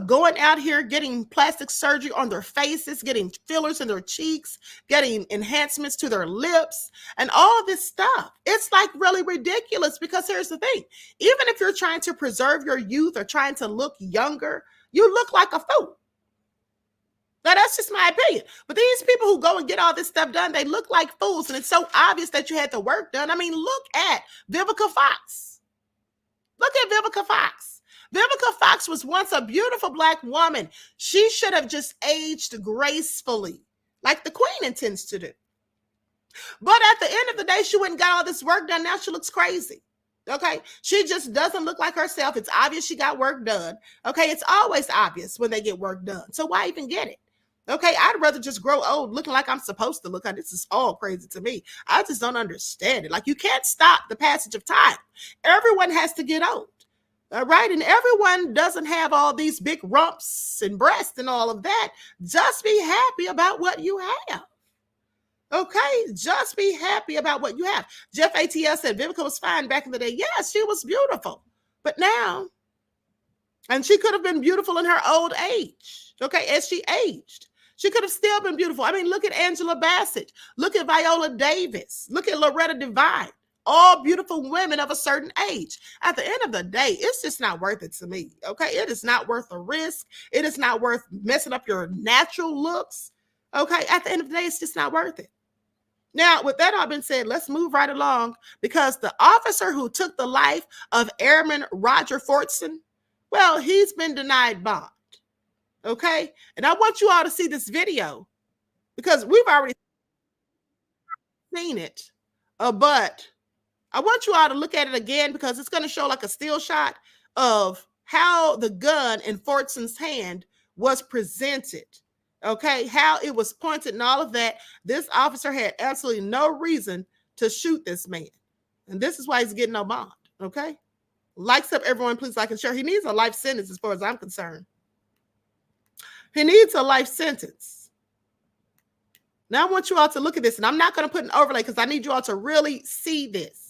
going out here getting plastic surgery on their faces, getting fillers in their cheeks, getting enhancements to their lips, and all this stuff. It's like really ridiculous, because here's the thing. Even if you're trying to preserve your youth or trying to look younger, you look like a fool. Now, that's just my opinion. But these people who go and get all this stuff done, they look like fools. And it's so obvious that you had the work done. I mean, look at Vivica Fox. Look at Vivica Fox. Vivica Fox was once a beautiful Black woman. She should have just aged gracefully, like the Queen intends to do. But at the end of the day, she went and got all this work done. Now she looks crazy. Okay, she just doesn't look like herself. It's obvious she got work done. Okay, it's always obvious when they get work done. So why even get it? Okay, I'd rather just grow old looking like I'm supposed to look. This is all crazy to me. I just don't understand it. Like, you can't stop the passage of time. Everyone has to get old. All right, and everyone doesn't have all these big rumps and breasts and all of that. Just be happy about what you have. Okay, just be happy about what you have. Jeff ATL said Vivica was fine back in the day. Yes, she was beautiful. But now, and she could have been beautiful in her old age. Okay, as she aged. She could have still been beautiful. I mean, look at Angela Bassett. Look at Viola Davis. Look at Loretta Devine. All beautiful women of a certain age. At the end of the day, it's just not worth it to me. Okay, it is not worth the risk. It is not worth messing up your natural looks. Okay, at the end of the day, it's just not worth it. Now, with that all been said, let's move right along, because the officer who took the life of Airman Roger Fortson, well, he's been denied bond. Okay, and I want you all to see this video, because we've already seen it, but I want you all to look at it again, because it's going to show like a still shot of how the gun in Fortson's hand was presented. Okay, how it was pointed and all of that. This officer had absolutely no reason to shoot this man, and this is why he's getting no bond. Okay, likes up, everyone. Please like and share. He needs a life sentence, as far as I'm concerned. He needs a life sentence. Now I want you all to look at this, and I'm not going to put an overlay because I need you all to really see this.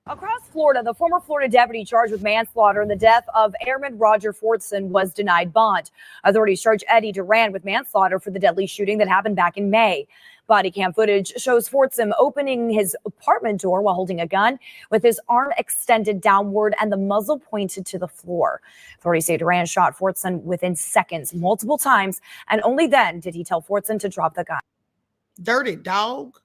Across Florida, the former Florida deputy charged with manslaughter in the death of Airman Roger Fortson was denied bond. Authorities charge Eddie Duran with manslaughter for the deadly shooting that happened back in May. Body cam footage shows Fortson opening his apartment door while holding a gun, with his arm extended downward and the muzzle pointed to the floor. Authorities say Duran shot Fortson within seconds, multiple times, and only then did he tell Fortson to drop the gun. Dirty dog.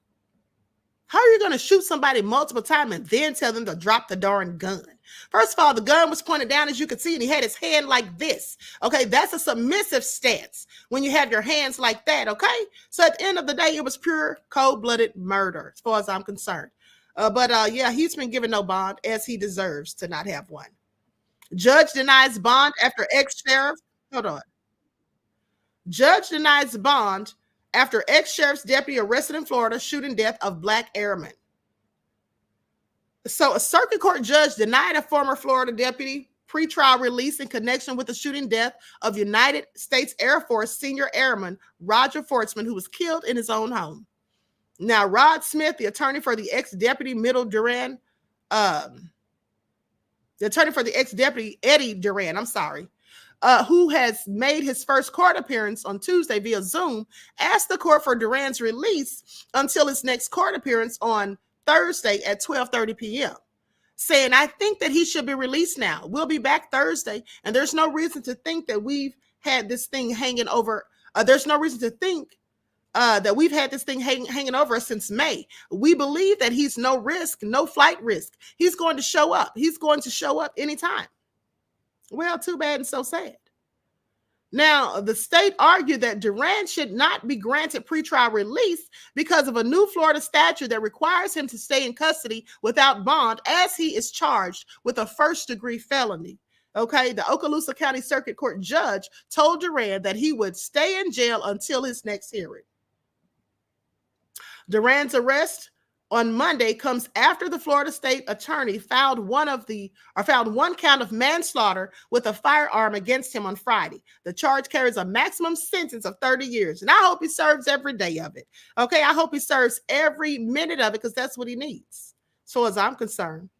How are you going to shoot somebody multiple times and then tell them to drop the darn gun? First of all, the gun was pointed down, as you can see, and he had his hand like this. Okay, that's a submissive stance when you have your hands like that. Okay, so at the end of the day, it was pure cold-blooded murder, as far as I'm concerned. Yeah, he's been given no bond, as he deserves to not have one. Judge denies bond after ex-sheriff. Hold on. Judge denies bond after ex-sheriff's deputy arrested in Florida shooting death of Black airman. So a circuit court judge denied a former Florida deputy pretrial release in connection with the shooting death of United States Air Force senior airman Roger Fortson, who was killed in his own home. Now, Rod Smith, the attorney for the ex-deputy Eddie Duran, who has made his first court appearance on Tuesday via Zoom, asked the court for Duran's release until his next court appearance on Thursday at 12:30 p.m., saying, "I think that he should be released now. We'll be back Thursday, and there's no reason to think that we've had this thing hanging over. There's no reason to think that we've had this thing hanging over us since May. We believe that he's no risk, no flight risk. He's going to show up. He's going to show up anytime." Well, too bad and so sad. Now, the state argued that Duran should not be granted pretrial release because of a new Florida statute that requires him to stay in custody without bond, as he is charged with a first-degree felony. Okay, the Okaloosa County Circuit Court judge told Duran that he would stay in jail until his next hearing. Duran's arrest on Monday comes after the Florida state attorney found one count of manslaughter with a firearm against him on Friday. The charge carries a maximum sentence of 30 years, and I hope he serves every day of it. Okay, I hope he serves every minute of it, because that's what he needs, as far as I'm concerned.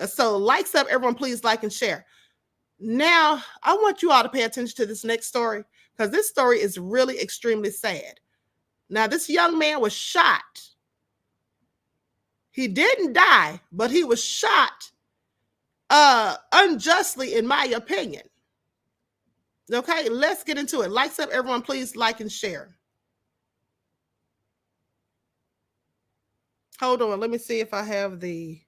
So likes up, everyone, please like and share. Now, I want you all to pay attention to this next story because this story is really extremely sad. Now, this young man was shot. He didn't die, but he was shot unjustly, in my opinion. Okay, let's get into it. Likes up, everyone, please like and share. Hold on, let me see if I have the...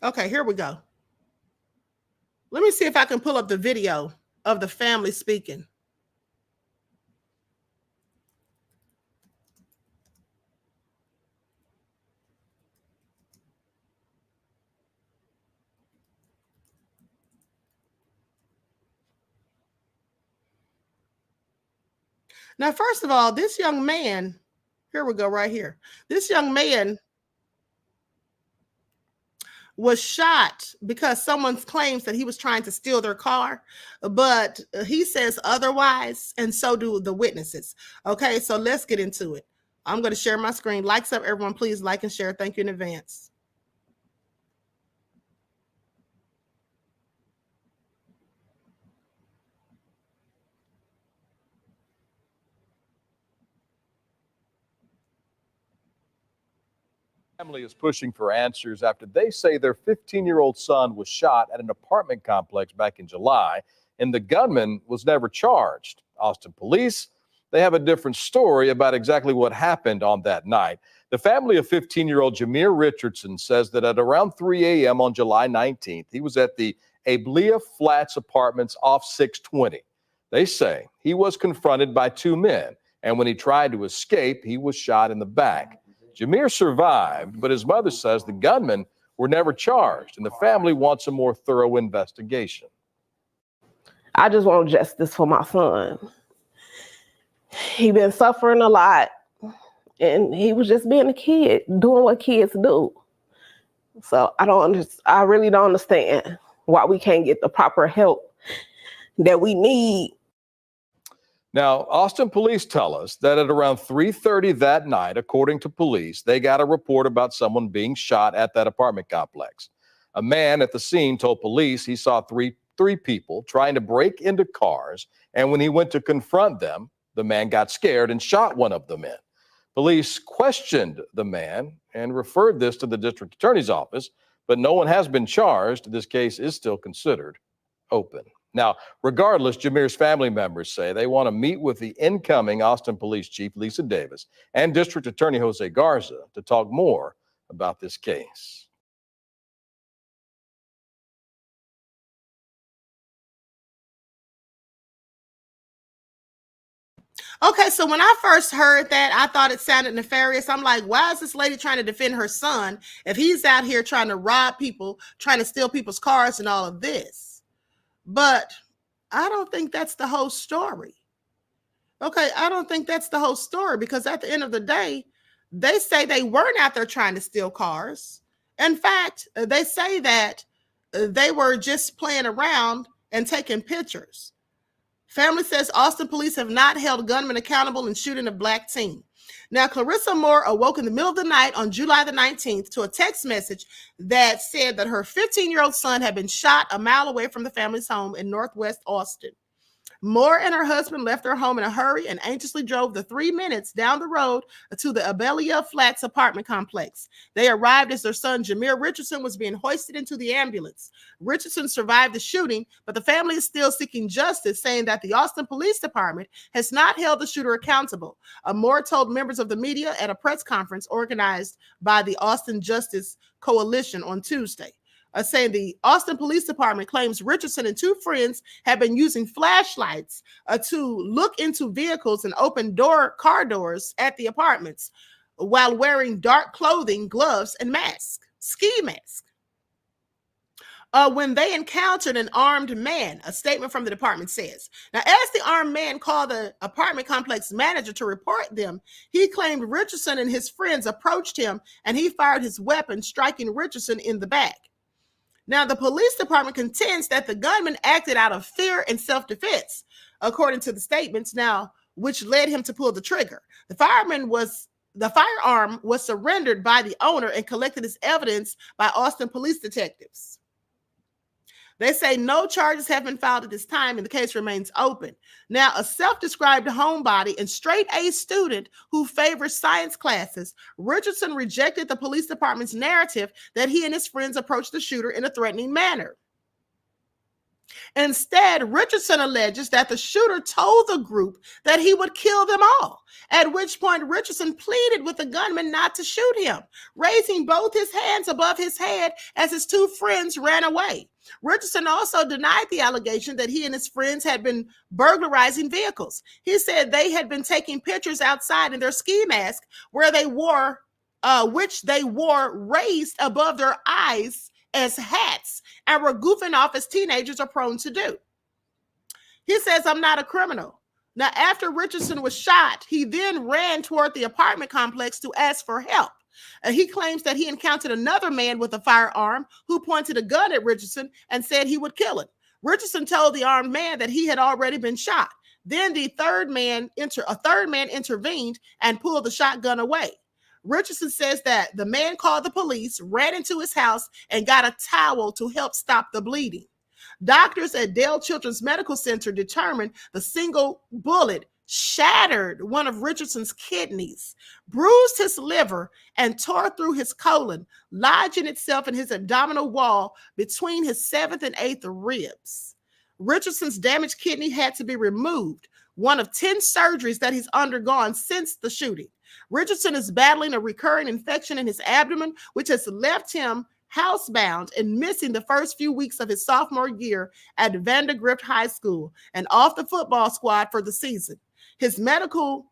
Okay, here we go. Let me see if I can pull up the video of the family speaking. Now, first of all, this young man, here we go right here. This young man was shot because someone claims that he was trying to steal their car, but he says otherwise, and so do the witnesses. Okay, so let's get into it. I'm going to share my screen. Likes up, everyone, please like and share. Thank you in advance. Family is pushing for answers after they say their 15-year-old son was shot at an apartment complex back in July, and the gunman was never charged. Austin police, they have a different story about exactly what happened on that night. The family of 15-year-old Jameer Richardson says that at around 3 a.m. on July 19th, he was at the Ahmadiyyah Flats apartments off 620. They say he was confronted by two men, and when he tried to escape, he was shot in the back. Jameer survived, but his mother says the gunmen were never charged, and the family wants a more thorough investigation. I just want justice for my son. He been suffering a lot, and he was just being a kid, doing what kids do. So I really don't understand why we can't get the proper help that we need. Now, Austin police tell us that at around 3:30 that night, according to police, they got a report about someone being shot at that apartment complex. A man at the scene told police he saw three people trying to break into cars, and when he went to confront them, the man got scared and shot one of the men. Police questioned the man and referred this to the district attorney's office, but no one has been charged. This case is still considered open. Now, regardless, Jameer's family members say they want to meet with the incoming Austin Police Chief, Lisa Davis, and District Attorney Jose Garza to talk more about this case. Okay, so when I first heard that, I thought it sounded nefarious. I'm like, why is this lady trying to defend her son if he's out here trying to rob people, trying to steal people's cars and all of this? But I don't think that's the whole story. Okay, I don't think that's the whole story, because at the end of the day, they say they weren't out there trying to steal cars. In fact, they say that they were just playing around and taking pictures. Family says Austin police have not held gunmen accountable in shooting a black teen. Now, Clarissa Moore awoke in the middle of the night on July the 19th to a text message that said that her 15-year-old son had been shot a mile away from the family's home in Northwest Austin. Moore and her husband left their home in a hurry and anxiously drove the 3 minutes down the road to the Ahmadiyyah Flats apartment complex. They arrived as their son, Jameer Richardson, was being hoisted into the ambulance. Richardson survived the shooting, but the family is still seeking justice, saying that the Austin Police Department has not held the shooter accountable. Moore told members of the media at a press conference organized by the Austin Justice Coalition on Tuesday. Saying the Austin Police Department claims Richardson and two friends have been using flashlights to look into vehicles and open car doors at the apartments while wearing dark clothing, gloves, and ski mask. When they encountered an armed man, a statement from the department says. Now, as the armed man called the apartment complex manager to report them, he claimed Richardson and his friends approached him and he fired his weapon, striking Richardson in the back. Now, the police department contends that the gunman acted out of fear and self-defense, according to the statements, now, which led him to pull the trigger. The fireman was the firearm was surrendered by the owner and collected as evidence by Austin police detectives. They say no charges have been filed at this time and the case remains open. Now, a self-described homebody and straight-A student who favors science classes, Richardson rejected the police department's narrative that he and his friends approached the shooter in a threatening manner. Instead, Richardson alleges that the shooter told the group that he would kill them all, at which point Richardson pleaded with the gunman not to shoot him, raising both his hands above his head as his two friends ran away. Richardson also denied the allegation that he and his friends had been burglarizing vehicles. He said they had been taking pictures outside in their ski mask which they wore raised above their eyes as hats and were goofing off as teenagers are prone to do. He says, I'm not a criminal. Now, after Richardson was shot, he then ran toward the apartment complex to ask for help. He claims that he encountered another man with a firearm who pointed a gun at Richardson and said he would kill him. Richardson told the armed man that he had already been shot. Then a third man intervened and pulled the shotgun away. Richardson says that the man called the police, ran into his house, and got a towel to help stop the bleeding. Doctors at Dale Children's Medical Center determined the single bullet shattered one of Richardson's kidneys, bruised his liver, and tore through his colon, lodging itself in his abdominal wall between his 7th and 8th ribs. Richardson's damaged kidney had to be removed, one of 10 surgeries that he's undergone since the shooting. Richardson is battling a recurring infection in his abdomen, which has left him housebound and missing the first few weeks of his sophomore year at Vandergrift High School and off the football squad for the season. His medical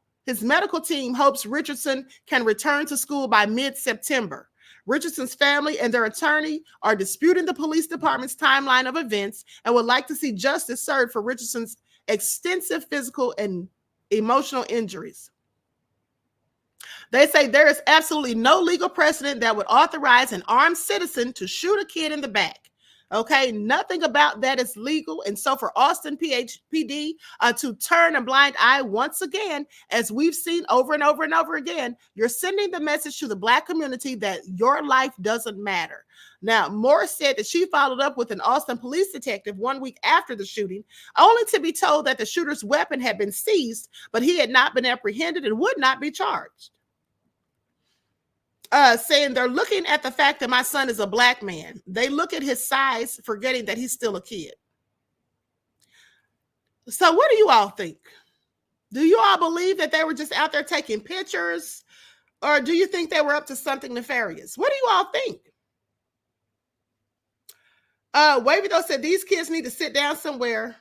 team hopes Richardson can return to school by mid-September. Richardson's family and their attorney are disputing the police department's timeline of events and would like to see justice served for Richardson's extensive physical and emotional injuries. They say there is absolutely no legal precedent that would authorize an armed citizen to shoot a kid in the back. Okay, nothing about that is legal. And so for Austin PD to turn a blind eye once again, as we've seen over and over and over again, you're sending the message to the Black community that your life doesn't matter. Now, Moore said that she followed up with an Austin police detective 1 week after the shooting, only to be told that the shooter's weapon had been seized, but he had not been apprehended and would not be charged. Saying they're looking at the fact that my son is a Black man. They look at his size, forgetting that he's still a kid. So what do you all think? Do you all believe that they were just out there taking pictures? Or do you think they were up to something nefarious? What do you all think? Wavy though said these kids need to sit down somewhere.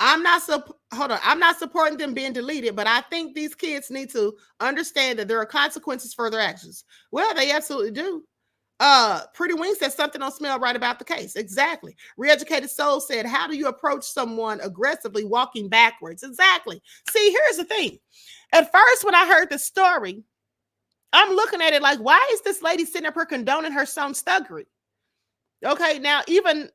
I'm not supporting them being deleted, but I think these kids need to understand that there are consequences for their actions. Well, they absolutely do. Pretty Wing said something don't smell right about the case. Exactly. Reeducated Soul said, how do you approach someone aggressively walking backwards? Exactly. See, here's the thing. At first, when I heard the story, I'm looking at it like, why is this lady sitting up here condoning her son's thuggery? Okay, now even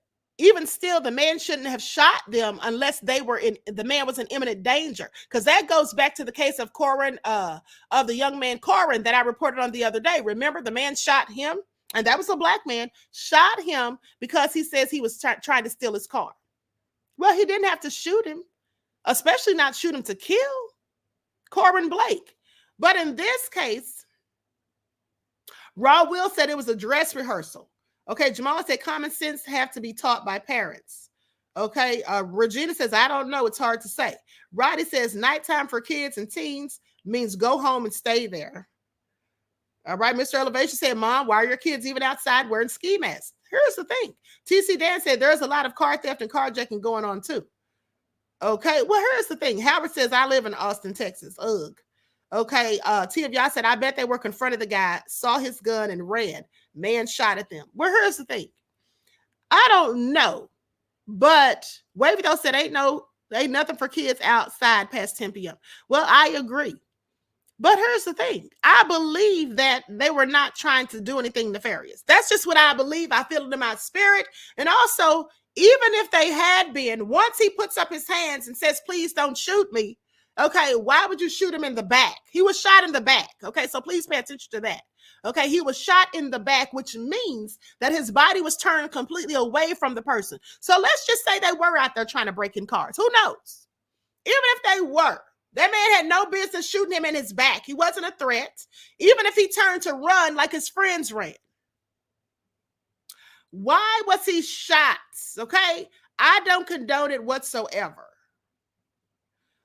still, the man shouldn't have shot them unless the man was in imminent danger. Because that goes back to the case of Corin, of the young man Corin that I reported on the other day. Remember, the man shot him, and that was a Black man, shot him because he says he was trying to steal his car. Well, he didn't have to shoot him, especially not shoot him to kill Corin Blake. But in this case, Raw Will said it was a dress rehearsal. Okay, Jamal said common sense have to be taught by parents. Okay, Regina says, I don't know, it's hard to say. Roddy says nighttime for kids and teens means go home and stay there. All right, Mr. Elevation said, Mom, why are your kids even outside wearing ski masks? Here's the thing. TC Dan said there's a lot of car theft and carjacking going on too. Okay, well, here's the thing. Howard says, I live in Austin, Texas. Ugh. Okay, T of y'all said, I bet they were confronted the guy, saw his gun and ran. Man shot at them. Well, here's the thing. I don't know, but Wavy though said ain't nothing for kids outside past 10 p.m. Well, I agree. But here's the thing. I believe that they were not trying to do anything nefarious. That's just what I believe. I feel it in my spirit. And also, even if they had been, once he puts up his hands and says, please don't shoot me, Okay, why would you shoot him in the back? He was shot in the back. Okay, so please pay attention to that. Okay, he was shot in the back, which means that his body was turned completely away from the person. So let's just say they were out there trying to break in cars. Who knows? Even if they were, that man had no business shooting him in his back. He wasn't a threat. Even if he turned to run like his friends ran. Why was he shot? Okay, I don't condone it whatsoever.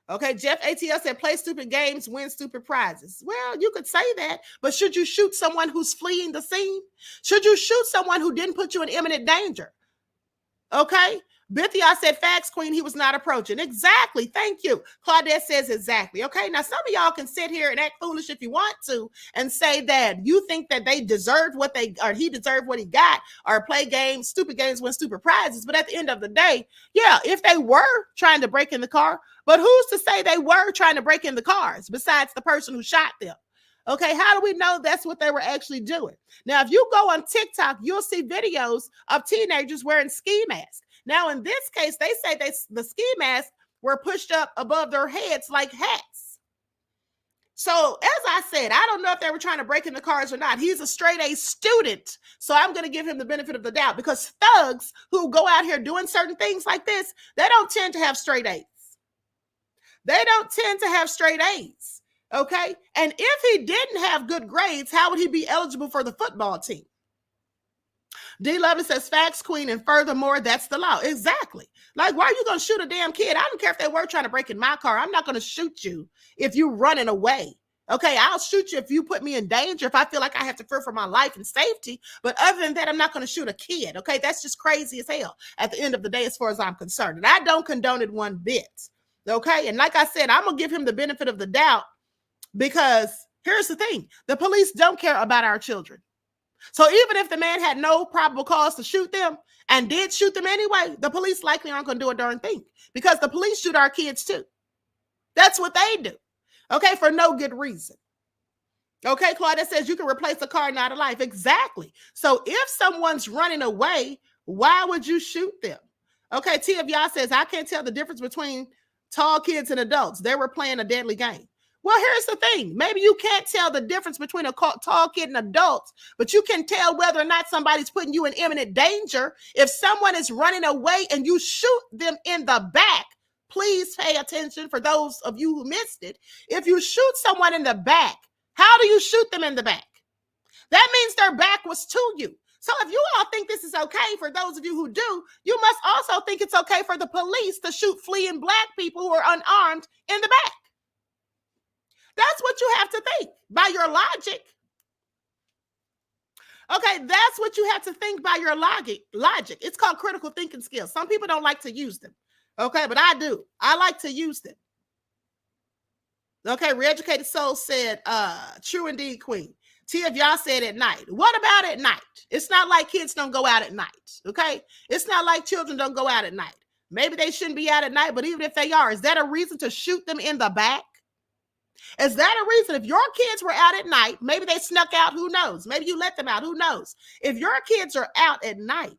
Okay, Jeff ATL said, play stupid games, win stupid prizes. Well, you could say that, but should you shoot someone who's fleeing the scene? Should you shoot someone who didn't put you in imminent danger? Okay, Bithia said, facts, Queen, he was not approaching. Exactly, thank you. Claudette says exactly. Okay, now some of y'all can sit here and act foolish if you want to and say that you think that they deserved what they, or he deserved what he got, or play games, stupid games, win stupid prizes. But at the end of the day, yeah, if they were trying to break in the car, but who's to say they were trying to break in the cars besides the person who shot them? Okay, how do we know that's what they were actually doing? Now, if you go on TikTok, you'll see videos of teenagers wearing ski masks. Now, in this case, they say the ski masks were pushed up above their heads like hats. So, as I said, I don't know if they were trying to break in the cars or not. He's a straight A student, so I'm going to give him the benefit of the doubt, because thugs who go out here doing certain things like this, they don't tend to have straight A's. They don't tend to have straight A's. Okay, and if he didn't have good grades, how would he be eligible for the football team? D. Lovely says, facts, Queen, and furthermore, that's the law. Exactly. Like, why are you going to shoot a damn kid? I don't care if they were trying to break in my car. I'm not going to shoot you if you're running away. Okay, I'll shoot you if you put me in danger, if I feel like I have to fear for my life and safety. But other than that, I'm not going to shoot a kid. Okay, that's just crazy as hell at the end of the day, as far as I'm concerned. And I don't condone it one bit. Okay, and like I said, I'm going to give him the benefit of the doubt, because here's the thing. The police don't care about our children. So even if the man had no probable cause to shoot them and did shoot them anyway, the police likely aren't going to do a darn thing, because the police shoot our kids too. That's what they do. Okay, for no good reason. Okay, Claudia says you can replace a car, not a life. Exactly. So if someone's running away, why would you shoot them? Okay, T of y'all says, I can't tell the difference between tall kids and adults. They were playing a deadly game. Well, here's the thing. Maybe you can't tell the difference between a tall kid and adults, but you can tell whether or not somebody's putting you in imminent danger. If someone is running away and you shoot them in the back, please pay attention for those of you who missed it. If you shoot someone in the back, how do you shoot them in the back? That means their back was to you. So if you all think this is okay, for those of you who do, you must also think it's okay for the police to shoot fleeing black people who are unarmed in the back. That's what you have to think by your logic. Okay, that's what you have to think by your logic. It's called critical thinking skills. Some people don't like to use them. Okay, but I do. I like to use them. Okay, Reeducated Soul said, true indeed, Queen. T of y'all said at night. What about at night? It's not like kids don't go out at night. Okay, it's not like children don't go out at night. Maybe they shouldn't be out at night, but even if they are, is that a reason to shoot them in the back? Is that a reason? If your kids were out at night, maybe they snuck out, who knows? Maybe you let them out, who knows? If your kids are out at night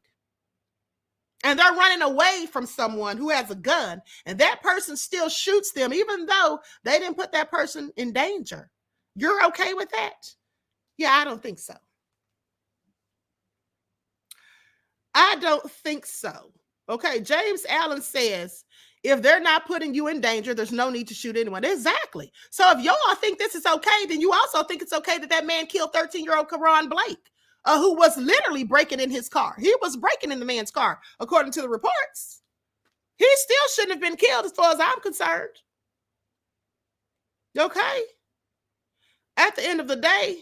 and they're running away from someone who has a gun, and that person still shoots them, even though they didn't put that person in danger, you're okay with that? Yeah, I don't think so. I don't think so. Okay, James Allen says, if they're not putting you in danger, there's no need to shoot anyone. Exactly. So if y'all think this is okay, then you also think it's okay that that man killed 13-year-old Karan Blake, who was literally breaking in his car. He was breaking in the man's car, according to the reports. He still shouldn't have been killed as far as I'm concerned. Okay. At the end of the day,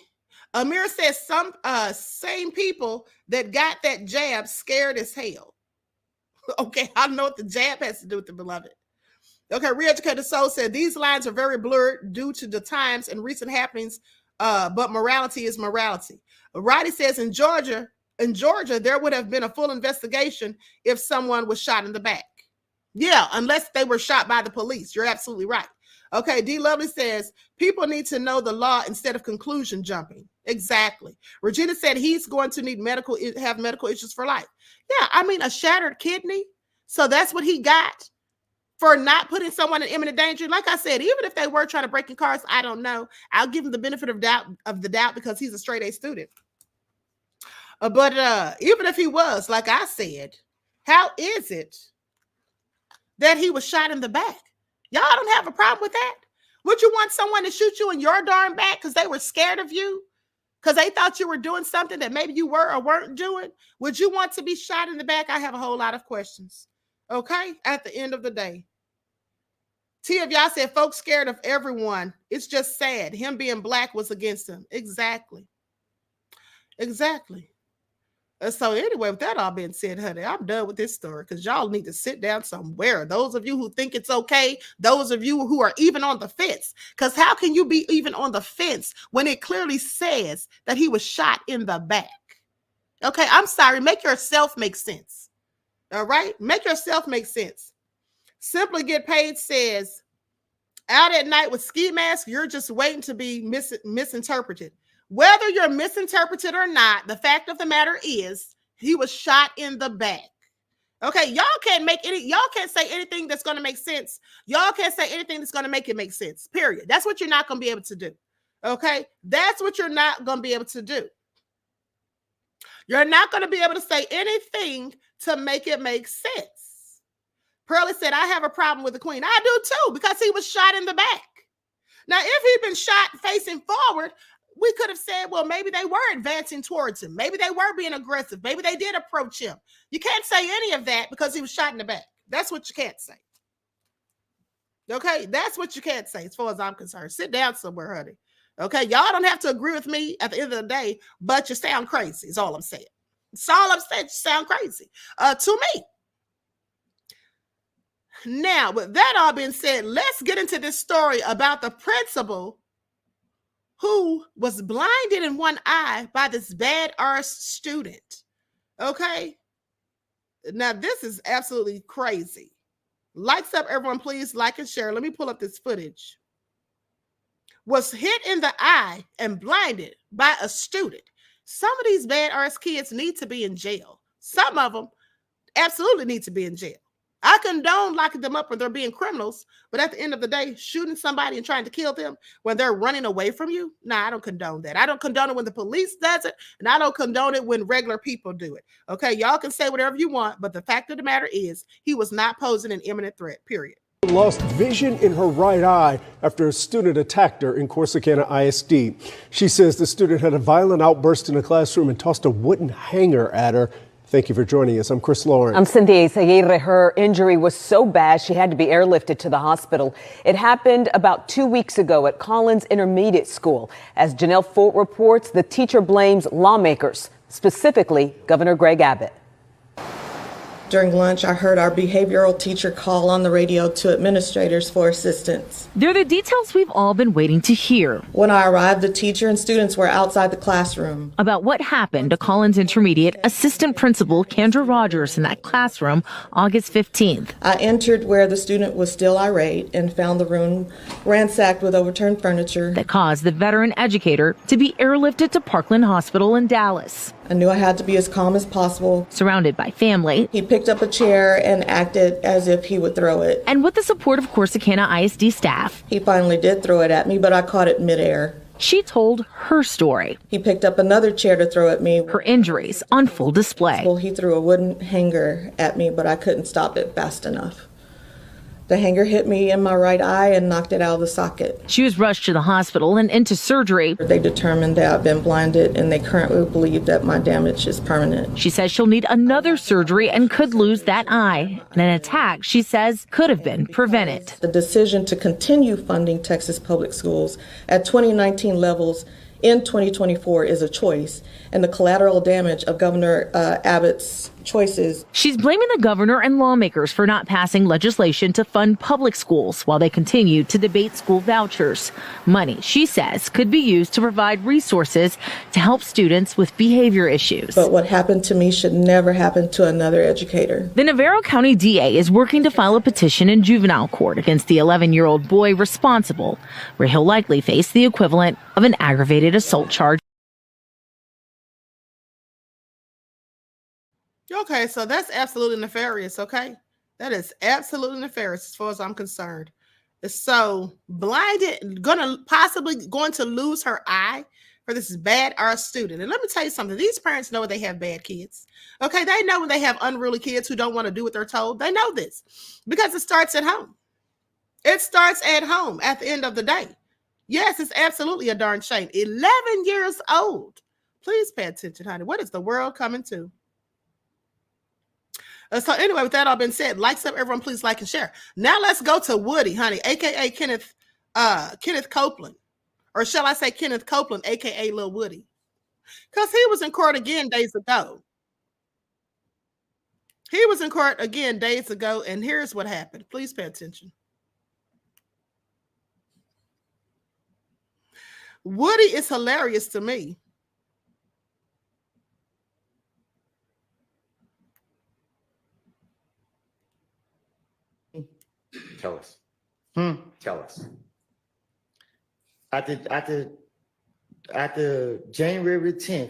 Amir says some same people that got that jab scared as hell. Okay, I don't know what the jab has to do with the beloved. Okay, Reeducated Soul said these lines are very blurred due to the times and recent happenings, but morality is morality. Roddy says in Georgia, there would have been a full investigation if someone was shot in the back. Yeah, unless they were shot by the police. You're absolutely right. Okay, D. Lovely says people need to know the law instead of conclusion jumping. Exactly. Regina said he's going to need have medical issues for life. Yeah, I mean, a shattered kidney. So that's what he got. for not putting someone in imminent danger. Like I said, even if they were trying to break in cars, I don't know. I'll give him the benefit of the doubt because he's a straight A student. But even if he was, like I said, how is it that he was shot in the back? Y'all don't have a problem with that? Would you want someone to shoot you in your darn back because they were scared of you? Because they thought you were doing something that maybe you were or weren't doing? Would you want to be shot in the back? I have a whole lot of questions. Okay? At the end of the day. T of y'all said folks scared of everyone. It's just sad. Him being black was against him. Exactly. Exactly. So anyway, with that all being said, honey, I'm done with this story because y'all need to sit down somewhere. Those of you who think it's okay, those of you who are even on the fence, because how can you be even on the fence when it clearly says that he was shot in the back? Okay, I'm sorry. Make yourself make sense. All right? Make yourself make sense. Simply Get Paid says, out at night with ski mask, you're just waiting to be misinterpreted. Whether you're misinterpreted or not, the fact of the matter is he was shot in the back. Okay, y'all can't say anything that's going to make sense. Y'all can't say anything that's going to make it make sense, period. That's what you're not going to be able to do. Okay, that's what you're not going to be able to do. You're not going to be able to say anything to make it make sense. Pearlie said, I have a problem with the queen. I do too, because he was shot in the back. Now, if he'd been shot facing forward, we could have said, well, maybe they were advancing towards him. Maybe they were being aggressive. Maybe they did approach him. You can't say any of that because he was shot in the back. That's what you can't say. Okay, that's what you can't say as far as I'm concerned. Sit down somewhere, honey. Okay, y'all don't have to agree with me at the end of the day, but you sound crazy is all I'm saying. It's all I'm saying. You sound crazy to me. Now, with that all being said, let's get into this story about the principal who was blinded in one eye by this bad arse student. Okay? Now, this is absolutely crazy. Likes up, everyone, please like and share. Let me pull up this footage. Was hit in the eye and blinded by a student. Some of these bad arse kids need to be in jail. Some of them absolutely need to be in jail. I condone locking them up when they're being criminals, but at the end of the day, shooting somebody and trying to kill them when they're running away from you, nah, I don't condone that. I don't condone it when the police does it, and I don't condone it when regular people do it. Okay, y'all can say whatever you want, but the fact of the matter is he was not posing an imminent threat, period. Lost vision in her right eye after a student attacked her in Corsicana ISD. She says the student had a violent outburst in a classroom and tossed a wooden hanger at her. Thank you for joining us. I'm Chris Lawrence. I'm Cynthia Isaguirre. Her injury was so bad she had to be airlifted to the hospital. It happened about 2 weeks ago at Collins Intermediate School. As Janelle Fort reports, the teacher blames lawmakers, specifically Governor Greg Abbott. During lunch, I heard our behavioral teacher call on the radio to administrators for assistance. They're the details we've all been waiting to hear. When I arrived, the teacher and students were outside the classroom. About what happened to Collins Intermediate Assistant Principal Kendra Rogers in that classroom August 15th. I entered where the student was still irate and found the room ransacked with overturned furniture. That caused the veteran educator to be airlifted to Parkland Hospital in Dallas. I knew I had to be as calm as possible. Surrounded by family. He picked up a chair and acted as if he would throw it. And with the support of Corsicana ISD staff. He finally did throw it at me, but I caught it midair. She told her story. He picked up another chair to throw at me. Her injuries on full display. Well, he threw a wooden hanger at me, but I couldn't stop it fast enough. The hanger hit me in my right eye and knocked it out of the socket. She was rushed to the hospital and into surgery. They determined that I've been blinded, and they currently believe that my damage is permanent. She says she'll need another surgery and could lose that eye. And an attack, she says, could have been prevented. The decision to continue funding Texas public schools at 2019 levels in 2024 is a choice, and the collateral damage of Governor Abbott's choices. She's blaming the governor and lawmakers for not passing legislation to fund public schools while they continue to debate school vouchers. Money, she says, could be used to provide resources to help students with behavior issues. But what happened to me should never happen to another educator. The Navarro County DA is working to file a petition in juvenile court against the 11-year-old boy responsible, where he'll likely face the equivalent of an aggravated assault charge. Okay, so that's absolutely nefarious, okay? That is absolutely nefarious as far as I'm concerned. So blinded, possibly going to lose her eye for this bad art student. And let me tell you something. These parents know they have bad kids. Okay, they know when they have unruly kids who don't want to do what they're told. They know this because it starts at home. It starts at home at the end of the day. Yes, it's absolutely a darn shame. 11 years old. Please pay attention, honey. What is the world coming to? So anyway, with that all been said, like up, everyone, please like and share. Now let's go to Woody, honey, aka Kenneth Copeland. Or shall I say Kenneth Copeland, aka Lil Woody? Because he was in court again days ago. He was in court again days ago, and here's what happened. Please pay attention. Woody is hilarious to me. Tell us. Tell us. After January 10th,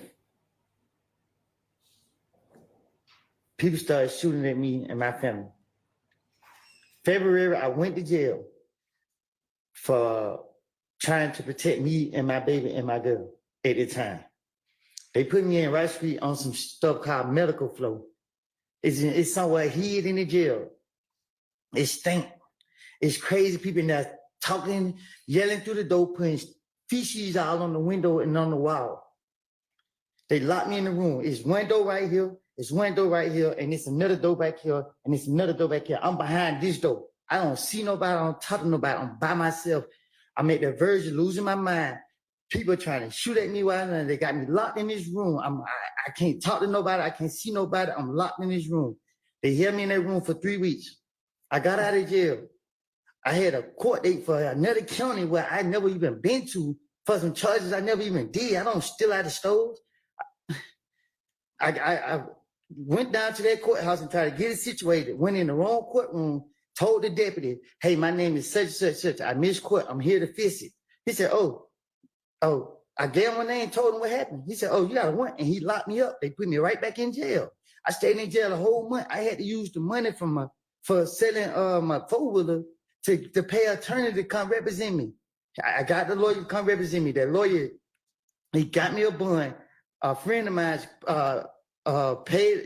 people started shooting at me and my family. February, I went to jail for trying to protect me and my baby and my girl at the time. They put me in Rice Street on some stuff called medical flow. It's somewhere hid in the jail. It stink. It's crazy people in there talking, yelling through the door, putting feces all on the window and on the wall. They locked me in the room. It's one door right here. It's one door right here. And it's another door back here. And it's another door back here. I'm behind this door. I don't see nobody. I don't talk to nobody. I'm by myself. I'm at the verge of losing my mind. People trying to shoot at me while they got me locked in this room. I can't talk to nobody. I can't see nobody. I'm locked in this room. They held me in that room for 3 weeks. I got out of jail. I had a court date for another county where I never even been to for some charges I never even did. I don't steal out of stores. I went down to that courthouse and tried to get it situated. Went in the wrong courtroom, told the deputy, hey, my name is such and such, such. I missed court. I'm here to fix it. He said, oh, I gave him my name, told him what happened. He said, oh, you got a warrant. And he locked me up. They put me right back in jail. I stayed in jail a whole month. I had to use the money for selling my four-wheeler to pay an attorney to come represent me. I got the lawyer to come represent me. That lawyer, he got me a bond. A friend of mine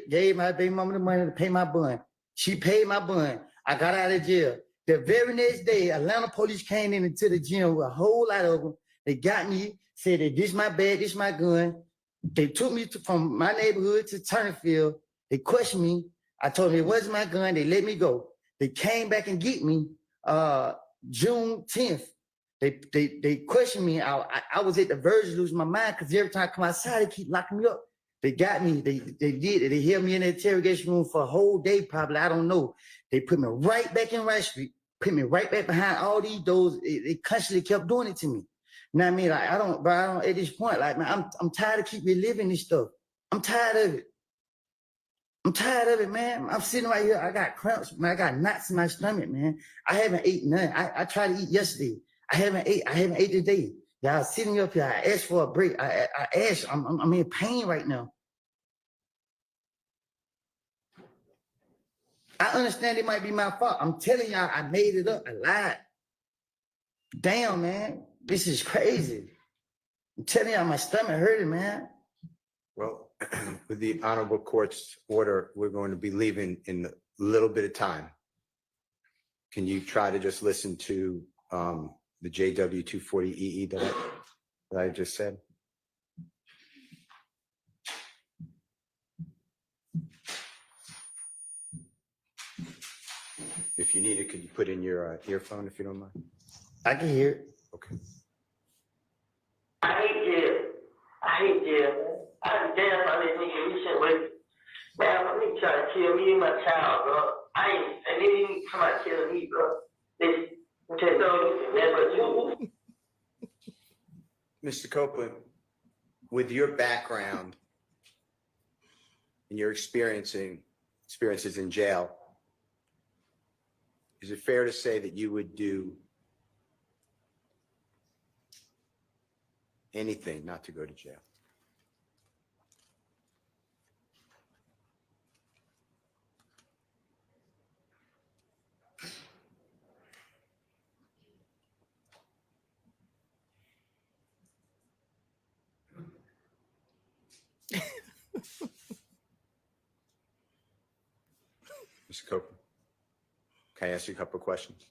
gave my baby mama the money to pay my bond. She paid my bond. I got out of jail. The very next day, Atlanta police came into the gym with a whole lot of them. They got me, said that this my bag, this my gun. They took me from my neighborhood to Turnerfield. They questioned me. I told them it wasn't my gun. They let me go. They came back and get me June 10th. They questioned me. I was at the verge of losing my mind because every time I come outside, they keep locking me up. They got me. They did it. They held me in the interrogation room for a whole day, probably. I don't know. They put me right back in Rice Street, put me right back behind all these doors. They constantly kept doing it to me. You know what I mean? Like, I don't, at this point, like, man, I'm tired of keep reliving this stuff. I'm tired of it. I'm tired of it, man. I'm sitting right here. I got cramps, man. I got knots in my stomach, man. I haven't ate none. I tried to eat yesterday. I haven't ate today. Y'all sitting up here. I asked for a break. I asked. I'm in pain right now. I understand it might be my fault. I'm telling y'all, I made it up. I lied. Damn, man. This is crazy. I'm telling y'all, my stomach hurting, man. Well, with the honorable court's order, we're going to be leaving in a little bit of time. Can you try to just listen to the JW240EE that I just said? If you need it, could you put in your earphone if you don't mind? I can hear it. Okay. I hate jail. I hate jail. I'm damn if I let nigga recent with man, my nigga try to kill me and my child, bro. And they didn't even come out killing me, bro. They tell you never do. Mr. Copeland, with your background and your experiences in jail, is it fair to say that you would do anything not to go to jail? Mr. Copeland? Can I ask you a couple of questions?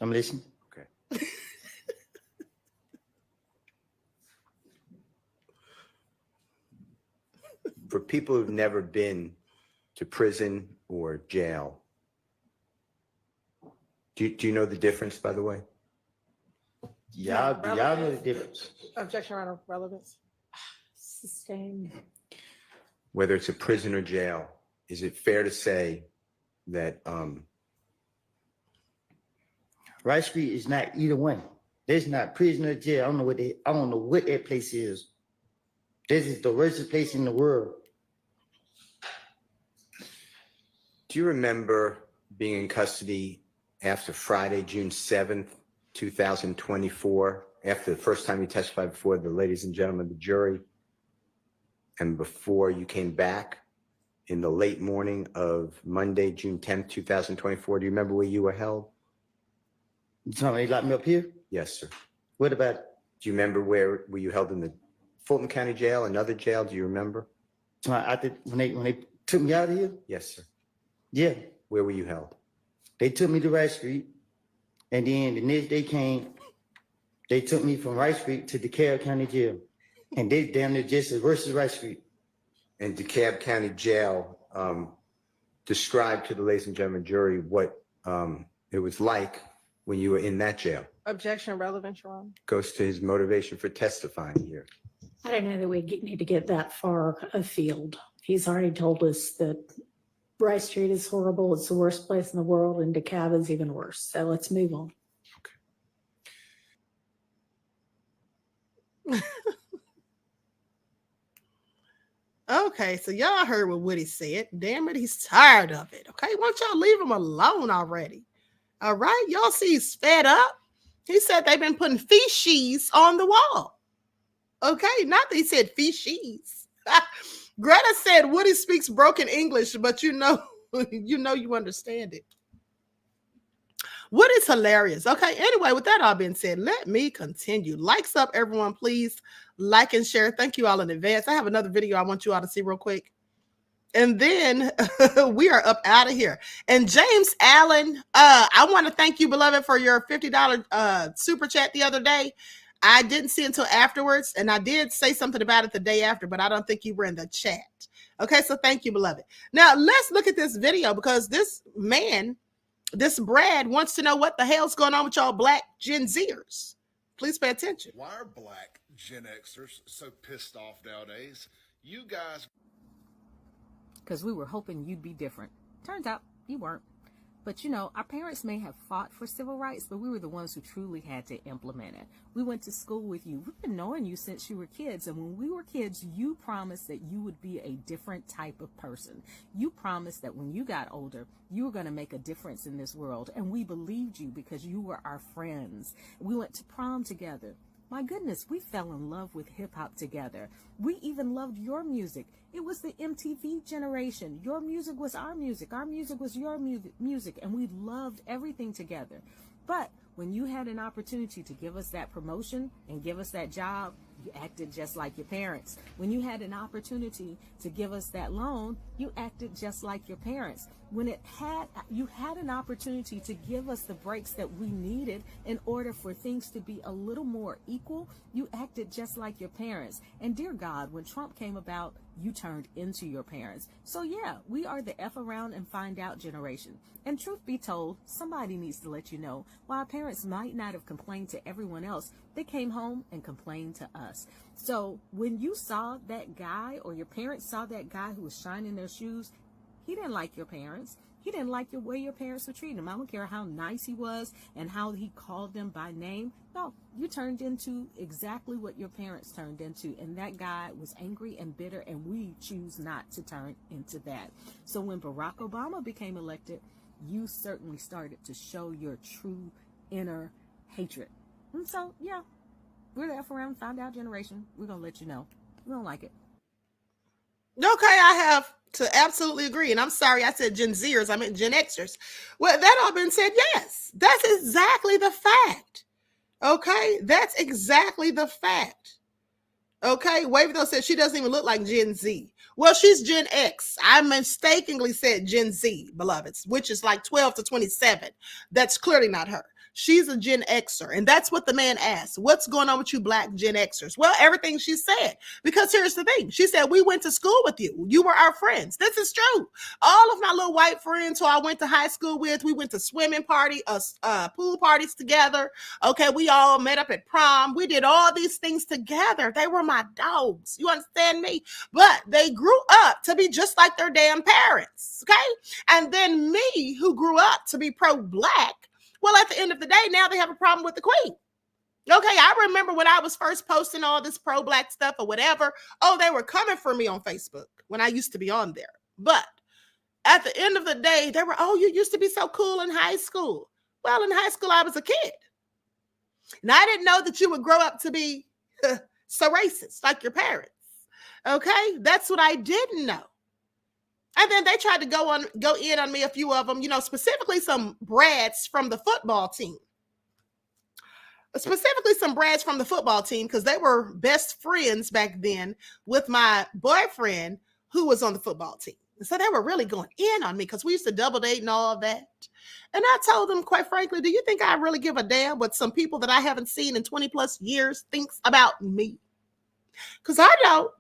I'm listening. Okay. For people who've never been to prison or jail, do you know the difference, by the way? Y'all know the difference. Objection, Your Honor. Relevance. Sustained. Whether it's a prison or jail, is it fair to say that Rice Street is not either one. There's not prison or jail. I don't know what that place is. This is the worst place in the world. do you remember being in custody after Friday, June 7th, 2024, after the first time you testified before the ladies and gentlemen of the jury, and before you came back in the late morning of Monday, June 10th, 2024? Do you remember where you were held? You talking about they locked me up here? Yes, sir. What about it? Do you remember where were you held in the Fulton County Jail, another jail? Do you remember? When they took me out of here? Yes, sir. Yeah. Where were you held? They took me to Rice Street, and then the next day came, they took me from Rice Street to DeKalb County Jail, and they down there just as worse as Rice Street. And DeKalb County Jail, describe to the ladies and gentlemen jury what it was like when you were in that jail. Objection, relevant, Your Honor. Goes to his motivation for testifying here. I don't know that we need to get that far afield. He's already told us that Rice Street is horrible. It's the worst place in the world, and DeKalb is even worse. So let's move on. Okay, so y'all heard what Woody said. Damn it, he's tired of it. Okay, why don't y'all leave him alone already? All right, y'all see he's fed up. He said they've been putting feces on the wall. Okay, not that he said feces. Greta said Woody speaks broken English, but you know you understand it. Woody's hilarious. Okay, anyway, with that all being said, let me continue. Likes up, everyone, please. Like and share. Thank you all in advance. I have another video I want you all to see real quick. And then we are up out of here. And James Allen, I want to thank you, beloved, for your $50 super chat the other day. I didn't see it until afterwards, and I did say something about it the day after, but I don't think you were in the chat. Okay, so thank you, beloved. Now, let's look at this video, because this man, this Brad, wants to know what the hell's going on with y'all black Gen Zers. Please pay attention. Why are black Gen Xers so pissed off nowadays? You guys... Because we were hoping you'd be different. Turns out you weren't. But, you know, our parents may have fought for civil rights, but we were the ones who truly had to implement it. We went to school with you. We've been knowing you since you were kids. And when we were kids, you promised that you would be a different type of person. You promised that when you got older, you were going to make a difference in this world. And we believed you because you were our friends. We went to prom together. My goodness, we fell in love with hip hop together. We even loved your music. It was the MTV generation. Your music was our music. Our music was your music. And we loved everything together. But when you had an opportunity to give us that promotion and give us that job, you acted just like your parents. When you had an opportunity to give us that loan, you acted just like your parents. When you had an opportunity to give us the breaks that we needed in order for things to be a little more equal, you acted just like your parents. And dear God, when Trump came about, you turned into your parents. So yeah, we are the F around and find out generation. And truth be told, somebody needs to let you know, while our parents might not have complained to everyone else, they came home and complained to us. So when you saw that guy, or your parents saw that guy who was shining their shoes, he didn't like your parents. He didn't like the way your parents were treating him. I don't care how nice he was and how he called them by name. No, you turned into exactly what your parents turned into. And that guy was angry and bitter, and we choose not to turn into that. So when Barack Obama became elected, you certainly started to show your true inner hatred. And so, yeah, we're the F around, find out generation. We're going to let you know. We don't like it. Okay, I have to absolutely agree. And I'm sorry I said Gen Zers, I meant Gen Xers. Well, that all been said, yes, that's exactly the fact. Okay, that's exactly the fact. Okay, Waverly said she doesn't even look like Gen Z. Well, she's Gen X. I mistakenly said Gen Z, beloveds, which is like 12 to 27. That's clearly not her. She's a Gen Xer. And that's what the man asked. What's going on with you black Gen Xers? Well, everything she said. Because here's the thing. She said, we went to school with you. You were our friends. This is true. All of my little white friends who I went to high school with, we went to swimming party, pool parties together. Okay, we all met up at prom. We did all these things together. They were my dogs. You understand me? But they grew up to be just like their damn parents. Okay? And then me, who grew up to be pro-black, well, at the end of the day, now they have a problem with the queen. Okay, I remember when I was first posting all this pro-black stuff or whatever. Oh, they were coming for me on Facebook when I used to be on there. But at the end of the day, they were, oh, you used to be so cool in high school. Well, in high school, I was a kid. And I didn't know that you would grow up to be so racist like your parents. Okay, that's what I didn't know. And then they tried to go in on me, a few of them, you know, specifically some brads from the football team. Specifically some brads from the football team, because they were best friends back then with my boyfriend who was on the football team. And so they were really going in on me because we used to double date and all of that. And I told them, quite frankly, do you think I really give a damn what some people that I haven't seen in 20 plus years thinks about me? Because I don't.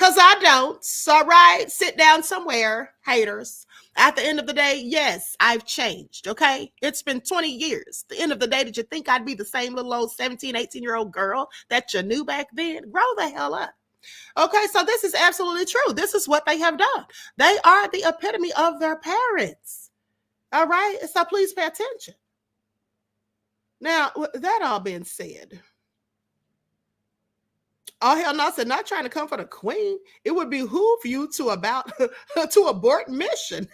All right, sit down somewhere, haters. At the end of the day, yes, I've changed, okay? It's been 20 years. At the end of the day, did you think I'd be the same little old 17, 18-year-old girl that you knew back then? Grow the hell up. Okay, so this is absolutely true. This is what they have done. They are the epitome of their parents. All right, so please pay attention. Now, with that all being said, oh, hell no, I said, not trying to come for the queen. It would behoove you to abort mission.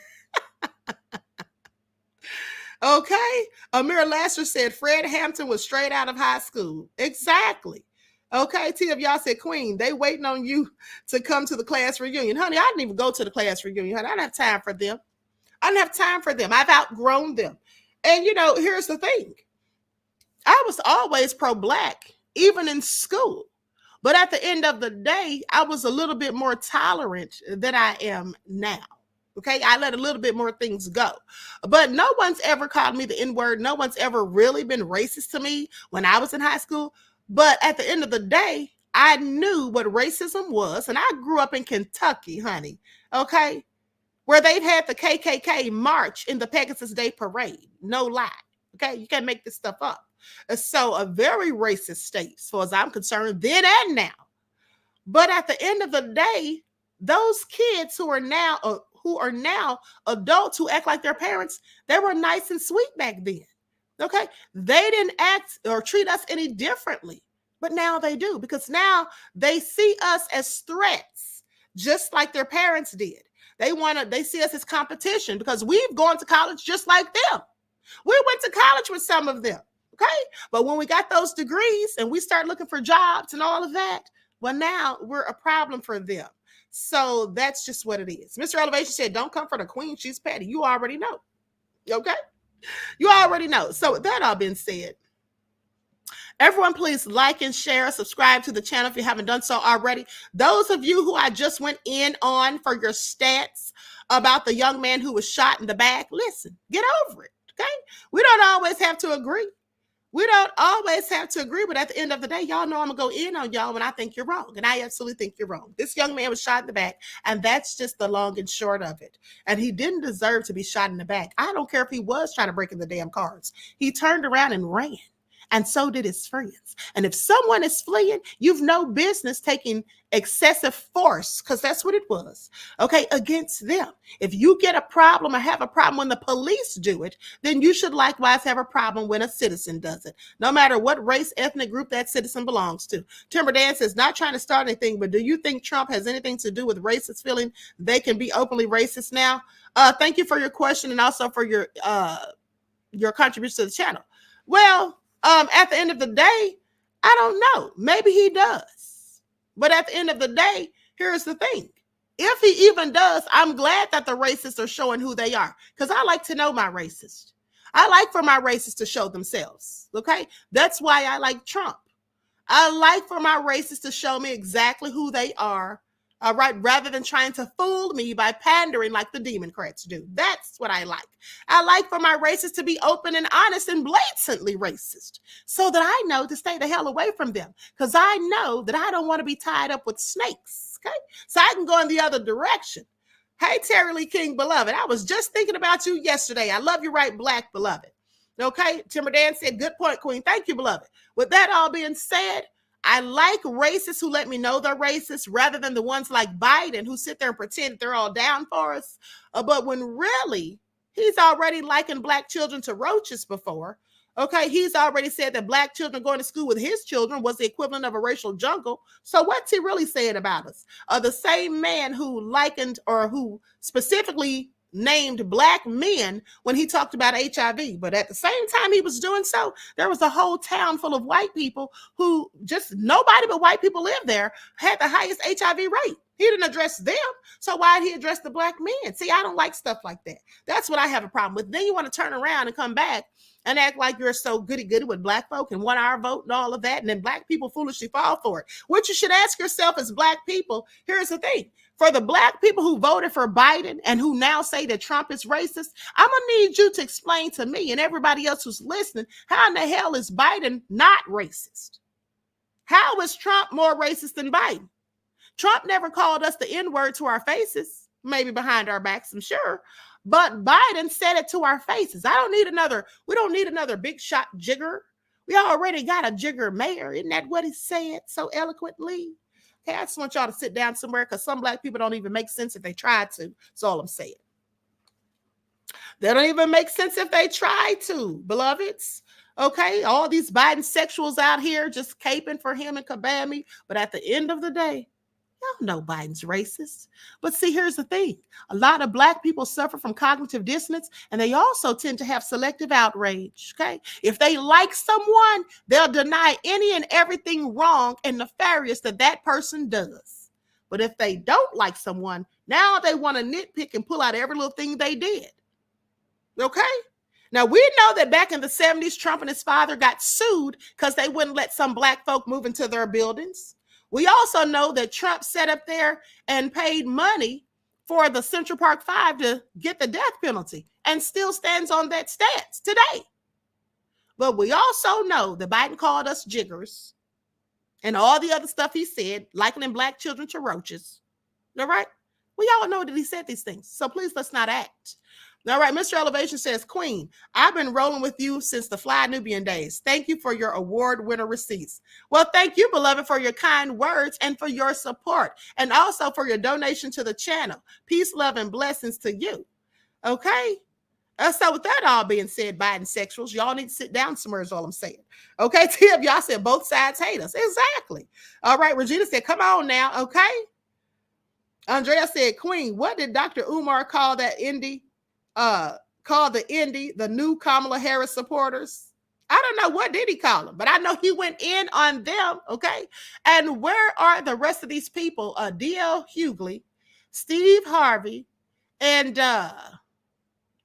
Okay. Amir Lasser said Fred Hampton was straight out of high school. Exactly. Okay. T of y'all said, Queen, they waiting on you to come to the class reunion. Honey, I didn't even go to the class reunion. Honey, I didn't have time for them. I've outgrown them. And, you know, here's the thing. I was always pro-black, even in school. But at the end of the day, I was a little bit more tolerant than I am now. Okay, I let a little bit more things go. But no one's ever called me the N-word. No one's ever really been racist to me when I was in high school. But at the end of the day, I knew what racism was. And I grew up in Kentucky, honey. Okay, where they've had the KKK march in the Pegasus Day Parade. No lie. Okay, you can't make this stuff up. So a very racist state, as far as I'm concerned, then and now. But at the end of the day, those kids who are now adults who act like their parents, they were nice and sweet back then. Okay, they didn't act or treat us any differently, but now they do, because now they see us as threats, just like their parents did. They see us as competition because we've gone to college just like them. We went to college with some of them. Okay, but when we got those degrees and we start looking for jobs and all of that, well, now we're a problem for them. So that's just what it is. Mr. Elevation said, don't come for the queen. She's petty. You already know. Okay, you already know. So with that all being said, everyone, please like and share, subscribe to the channel if you haven't done so already. Those of you who I just went in on for your stats about the young man who was shot in the back, listen, get over it. Okay, we don't always have to agree. But at the end of the day, y'all know I'm going to go in on y'all when I think you're wrong. And I absolutely think you're wrong. This young man was shot in the back, and that's just the long and short of it. And he didn't deserve to be shot in the back. I don't care if he was trying to break in the damn cars. He turned around and ran. And so did his friends. And if someone is fleeing, you've no business taking excessive force, because that's what it was, okay, against them. If you get a problem or have a problem when the police do it, then you should likewise have a problem when a citizen does it, no matter what race, ethnic group that citizen belongs to. Timber Dan says, not trying to start anything, but do you think Trump has anything to do with racists feeling they can be openly racist now? Thank you for your question and also for your contribution to the channel. Well, at the end of the day, I don't know. Maybe he does. But at the end of the day, here's the thing. If he even does, I'm glad that the racists are showing who they are, because I like to know my racists. I like for my racists to show themselves. Okay. That's why I like Trump. I like for my racists to show me exactly who they are. All right, rather than trying to fool me by pandering like the Democrats do. That's what I like. I like for my racists to be open and honest and blatantly racist so that I know to stay the hell away from them, because I know that I don't want to be tied up with snakes, okay? So I can go in the other direction. Hey, Terry Lee King, beloved, I was just thinking about you yesterday. I love you, right, Black, beloved. Okay, Timber Dan said, good point, Queen. Thank you, beloved. With that all being said, I like racists who let me know they're racist rather than the ones like Biden who sit there and pretend they're all down for us. But when really, he's already likened black children to roaches before. Okay, he's already said that black children going to school with his children was the equivalent of a racial jungle. So what's he really saying about us? The same man who likened or who specifically named black men when he talked about HIV. But at the same time he was doing so, there was a whole town full of white people who just nobody but white people lived there, had the highest HIV rate. He didn't address them. So why did he address the black men? See, I don't like stuff like that. That's what I have a problem with. Then you want to turn around and come back and act like you're so goody-goody with black folk and want our vote and all of that. And then black people foolishly fall for it. What you should ask yourself as black people, here's the thing. For the black people who voted for Biden and who now say that Trump is racist, I'm going to need you to explain to me and everybody else who's listening, how in the hell is Biden not racist? How is Trump more racist than Biden? Trump never called us the N-word to our faces, maybe behind our backs, I'm sure. But Biden said it to our faces. We don't need another big shot jigger. We already got a jigger mayor. Isn't that what he said so eloquently? Okay, I just want y'all to sit down somewhere because some black people don't even make sense if they try to. That's all I'm saying. They don't even make sense if they try to, beloveds. Okay, all these Biden sexuals out here just caping for him and Kabami. But at the end of the day, y'all know Biden's racist. But see, here's the thing. A lot of black people suffer from cognitive dissonance, and they also tend to have selective outrage, okay? If they like someone, they'll deny any and everything wrong and nefarious that person does. But if they don't like someone, now they want to nitpick and pull out every little thing they did, okay? Now, we know that back in the 70s, Trump and his father got sued because they wouldn't let some black folk move into their buildings. We also know that Trump sat up there and paid money for the Central Park 5 to get the death penalty and still stands on that stance today. But we also know that Biden called us jiggers and all the other stuff he said, likening black children to roaches. All right? We all know that he said these things. So please, let's not act. All right, Mr. Elevation says, Queen, I've been rolling with you since the Fly Nubian days. Thank you for your award winner receipts. Well, thank you, beloved, for your kind words and for your support, and also for your donation to the channel. Peace, love, and blessings to you. Okay? So with that all being said, Biden sexuals, y'all need to sit down somewhere is all I'm saying. Okay, Tim, y'all said both sides hate us. Exactly. All right, Regina said, come on now, okay? Andrea said, Queen, what did Dr. Umar call that indie? Called the new Kamala Harris supporters. I don't know what did he call them, but I know he went in on them. Okay. And where are the rest of these people? D.L. Hughley, Steve Harvey, and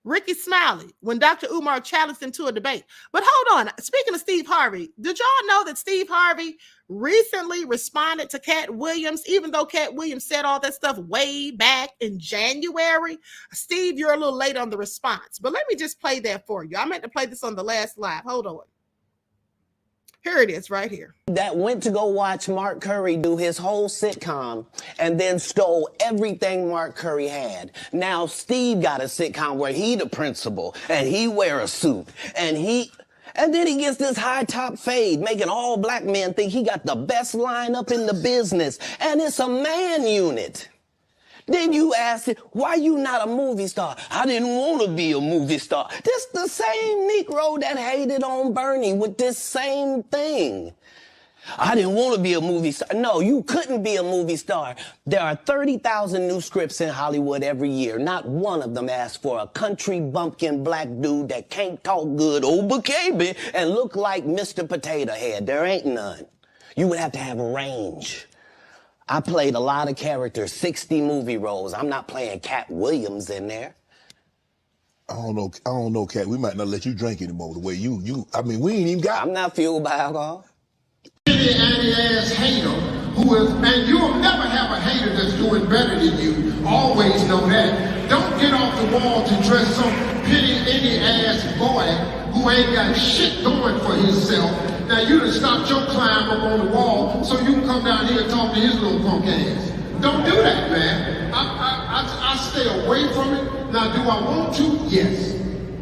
Ricky Smiley when Dr. Umar challenged him to a debate. But hold on. Speaking of Steve Harvey, did y'all know that Steve Harvey recently responded to Cat Williams, even though Cat Williams said all that stuff way back in January? Steve, you're a little late on the response, but let me just play that for you. I meant to play this on the last live. Hold on. Here it is right here. That went to go watch Mark Curry do his whole sitcom and then stole everything Mark Curry had. Now Steve got a sitcom where he the principal and he wear a suit and then he gets this high top fade, making all black men think he got the best lineup in the business. And it's a man unit. Then you ask it, why you not a movie star? I didn't want to be a movie star. This the same Negro that hated on Bernie with this same thing. I didn't want to be a movie star. No, you couldn't be a movie star. There are 30,000 new scripts in Hollywood every year. Not one of them asks for a country bumpkin black dude that can't talk good, Obacaby, and look like Mr. Potato Head. There ain't none. You would have to have a range. I played a lot of characters, 60 movie roles. I'm not playing Cat Williams in there. I don't know, Cat. We might not let you drink anymore the way I mean, we ain't even got. I'm not fueled by alcohol. penny-ante-ass hater who is, and you'll never have a hater that's doing better than you. Always know that. Don't get off the wall to dress some penny-ante-ass boy who ain't got shit going for himself. Now you done stopped your climb up on the wall so you can come down here and talk to his little punk ass. Don't do that, man. I stay away from it. Now, do I want to? Yes.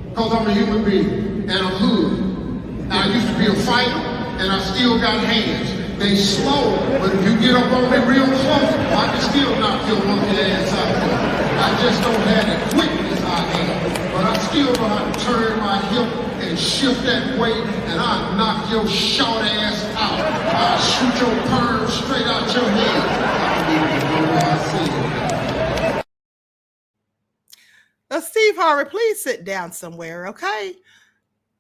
Because I'm a human being and I'm hood. Now, I used to be a fighter and I still got hands. They slow, but if you get up on me real close, I can still knock your monkey ass out there. I just don't have the quickness I have. But I still know how to turn my hip and shift that weight, and I'll knock your short ass out. I'll shoot your perm straight out your head. Steve Harvey, please sit down somewhere, okay?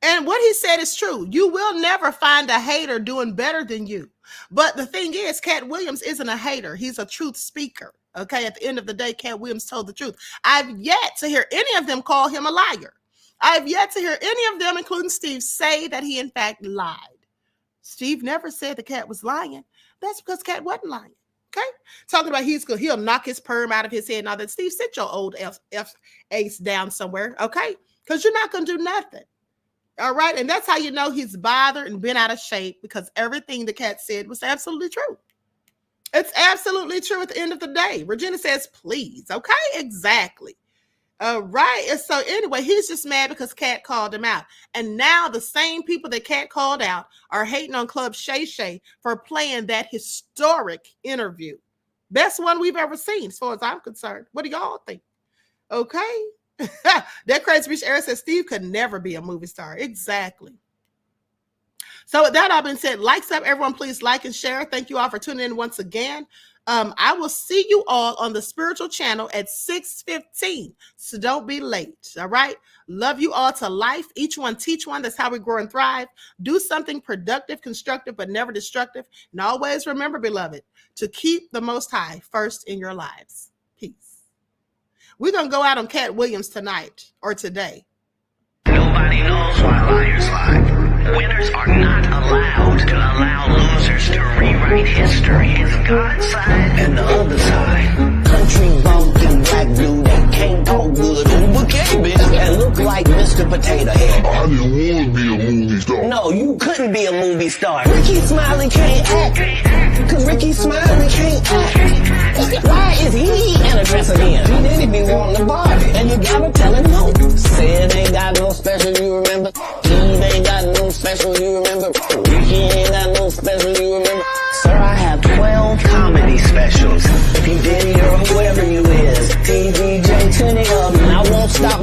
And what he said is true. You will never find a hater doing better than you. But the thing is, Cat Williams isn't a hater. He's a truth speaker, okay? At the end of the day, Cat Williams told the truth. I've yet to hear any of them call him a liar. I've yet to hear any of them, including Steve, say that he in fact lied. Steve never said the Cat was lying. That's because Cat wasn't lying. Okay, talking about he'll knock his perm out of his head and all that. Steve, sit your old ace down somewhere, okay? Because you're not going to do nothing. All right, and that's how you know he's bothered and been out of shape, because everything the Cat said was absolutely true. It's absolutely true at the end of the day. Regina says, please, okay? Exactly. All right, and so anyway, he's just mad because Cat called him out. And now the same people that Cat called out are hating on Club Shay Shay for playing that historic interview. Best one we've ever seen, as far as I'm concerned. What do y'all think? Okay. That Crazy Rich Eric says Steve could never be a movie star. Exactly. So with that all been said, likes up, everyone, please like and share. Thank you all for tuning in once again. I will see you all on the spiritual channel at 6:15. So don't be late. All right. Love you all to life. Each one teach one. That's how we grow and thrive. Do something productive, constructive, but never destructive. And always remember, beloved, to keep the Most High first in your lives. Peace. We're going to go out on Cat Williams tonight or today. Nobody knows why liars lie. Winners are not allowed to allow losers to rewrite history. It's God's side and the other side. Country bumpkin black dude that can't talk good, Uber bitch, and look like Mr. Potato Head. I didn't want to be a movie star. No, you couldn't be a movie star. Ricky Smiley can't act, cause Ricky Smiley can't act. Why is he in a dress again? He didn't be wanting to Barbie, and you gotta tell him no. Sid ain't got no special, you remember? Steve ain't got no special, you remember? Ricky ain't got no special, you remember? Sir, I have 12 comedy specials. If you did or whoever you is, TDJ, 20 of them, I won't stop